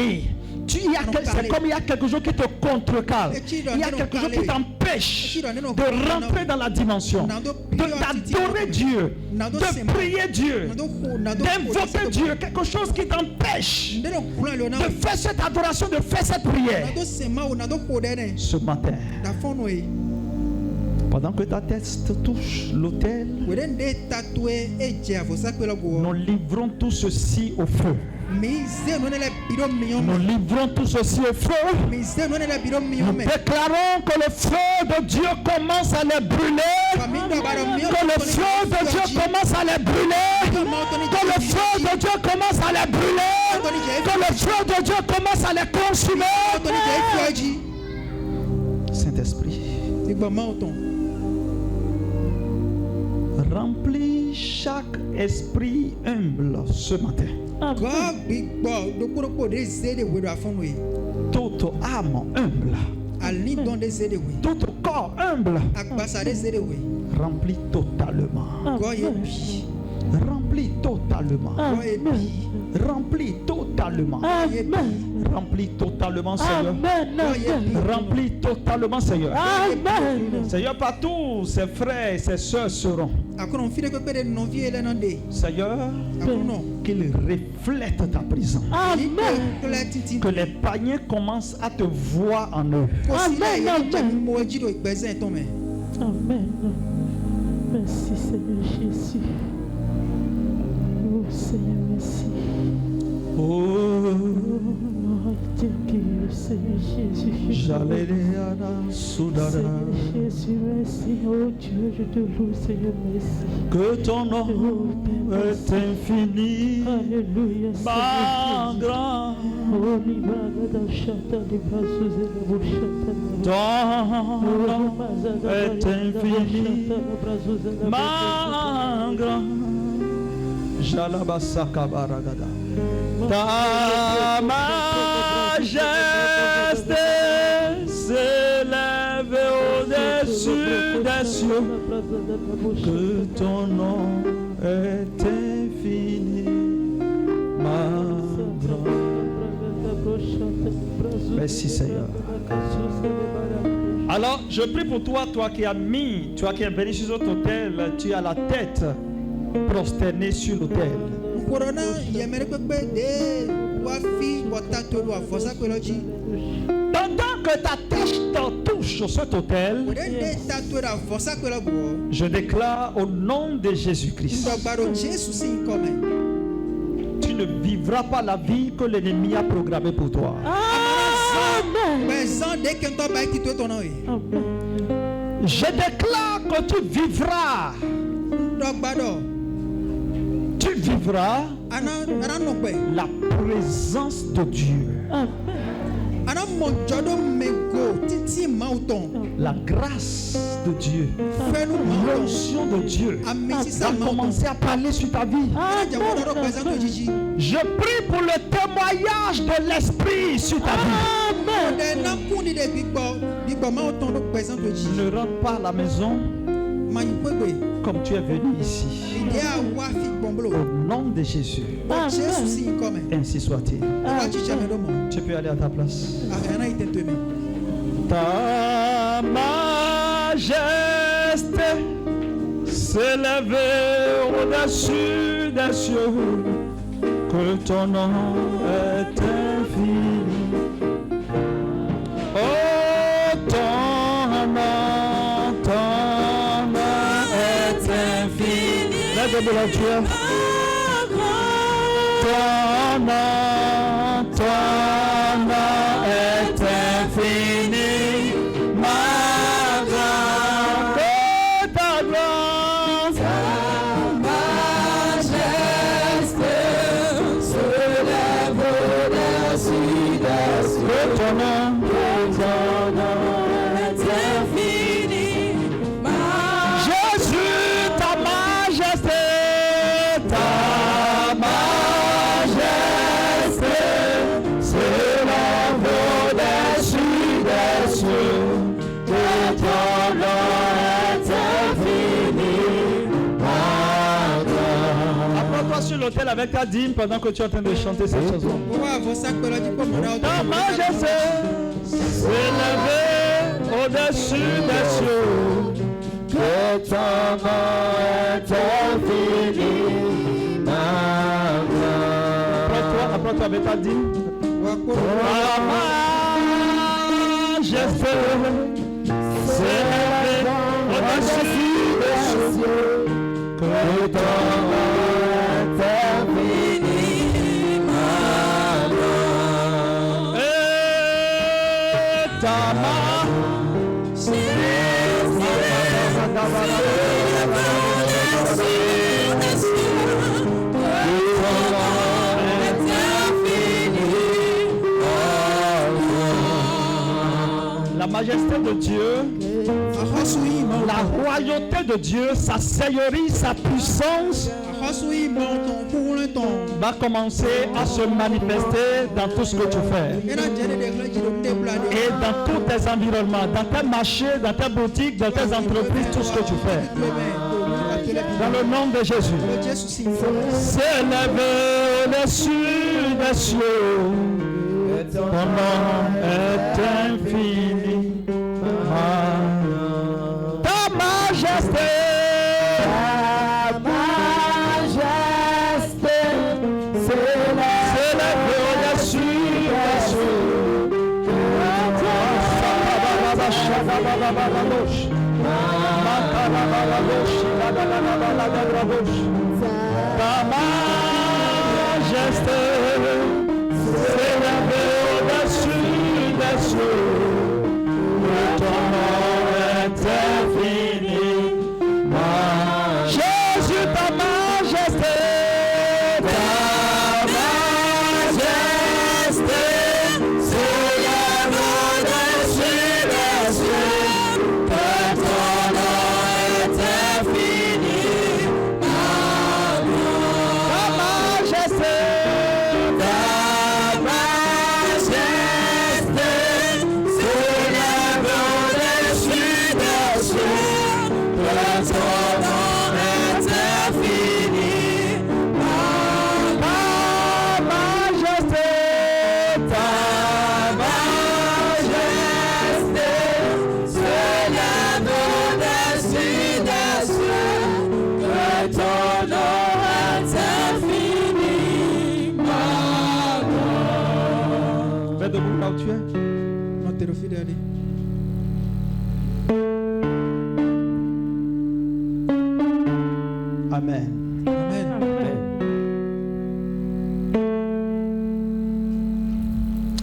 C'est comme il y a quelque chose qui te contrecale. Il y a quelque chose qui t'empêche de rentrer dans la dimension, d'adorer Dieu, de prier Dieu, d'invoquer Dieu. Quelque chose qui t'empêche de faire cette adoration, de faire cette prière. Ce matin, pendant que ta tête touche l'autel, nous livrons tout ceci au feu. Nous livrons tout ceci au feu. Nous déclarons que le feu de Dieu commence à les brûler. Que le feu de Dieu commence à les brûler. Que le feu de Dieu commence à les brûler. Que le feu de Dieu commence à les consumer. Saint-Esprit, remplis chaque esprit humble ce matin. Toute âme humble, tout corps humble, remplis totalement. Remplis remplis totalement. Amen. Remplis totalement. Amen. Remplis totalement, Seigneur. Amen. Remplis totalement, Seigneur. Amen. Seigneur, partout, ses frères et ses sœurs seront. Seigneur, qu'ils reflètent ta présence. Amen. Que les païens commencent à te voir en eux. Amen. Amen. Merci Seigneur Jésus. Oh Seigneur, merci. Oh, Seigneur Jésus. Jaléléana Soudara. Seigneur Jésus, merci. Oh Dieu, je te loue, Seigneur, merci. Que ton nom est infini. Alléluia, Ma grand. Oh, Libaga Chata, Libazuze, Ton nom est infini. Ma grand. Jalabasaka Baragada. Ta majesté s'élève au-dessus des cieux. Que ton nom est infini, ma grande. Merci Seigneur. Alors, je prie pour toi, toi qui as béni sur cet autel, tu as la tête prosternée sur l'autel. Pendant que ta tête touche sur cet autel, je déclare au nom de Jésus-Christ, tu ne vivras pas la vie que l'ennemi a programmée pour toi. Je déclare que tu vivras. Tu vivras la présence de Dieu. La grâce de Dieu. L'onction de Dieu va commencer à parler sur ta vie. Je prie pour le témoignage de l'Esprit sur ta vie. Ne rentre pas à la maison comme tu es venu ici. Au nom de Jésus. Ainsi soit-il. Tu peux aller à ta place. Ta majesté s'élève au-dessus des cieux. Que ton nom est infini. Oh, ton nom est infini. Lève de la Dieu. Ton nom est infini. Ma grande, ta grande, ta majesté se lève au-dessus des cieux. Ton nom est infini. Jésus, ta majesté, ta majesté s'élève au-dessus des cieux. Que ton nom est infini. Approche-toi sur l'autel avec ta dîme pendant que tu es en train de chanter cette chanson. Ta majesté s'élève au-dessus des cieux. Que ton nom est infini. Approche-toi avec ta dîme. Ta majesté s'élève au-dessus des cieux. Que ton nom est infini. Et ta majesté la majesté de Dieu, la royauté de Dieu, sa seigneurie, sa puissance va commencer à se manifester dans tout ce que tu fais. Et dans tous tes environnements, dans tes marchés, dans tes boutiques, dans tes entreprises, tout ce que tu fais. Dans le nom de Jésus. S'élève au-dessus des cieux. Ton nom est infini. Ta majesté. Ta majesté s'élève au-dessus des cieux. Ton nom est infini. Jésus, ta majesté. Ta majesté s'élève au-dessus des cieux. Ton nom est infini. Ta majesté. Ta majesté s'élève au-dessus des cieux. Ton nom est infini. Ta majesté. Ta majesté s'élève au-dessus des cieux. Ton nom est infini. Fais debout là où tu es. Amen.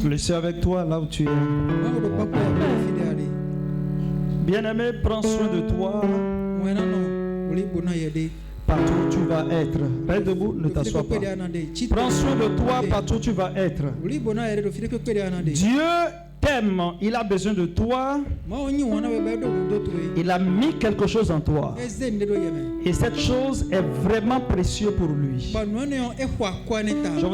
Laissez avec toi là où tu es. Bien-aimé, prends soin de toi partout où tu vas être. Reste debout, ne t'assois pas. Prends soin de toi partout où tu vas être. Dieu t'aime, il a besoin de toi. Il a mis quelque chose en toi. Et cette chose est vraiment précieuse pour lui.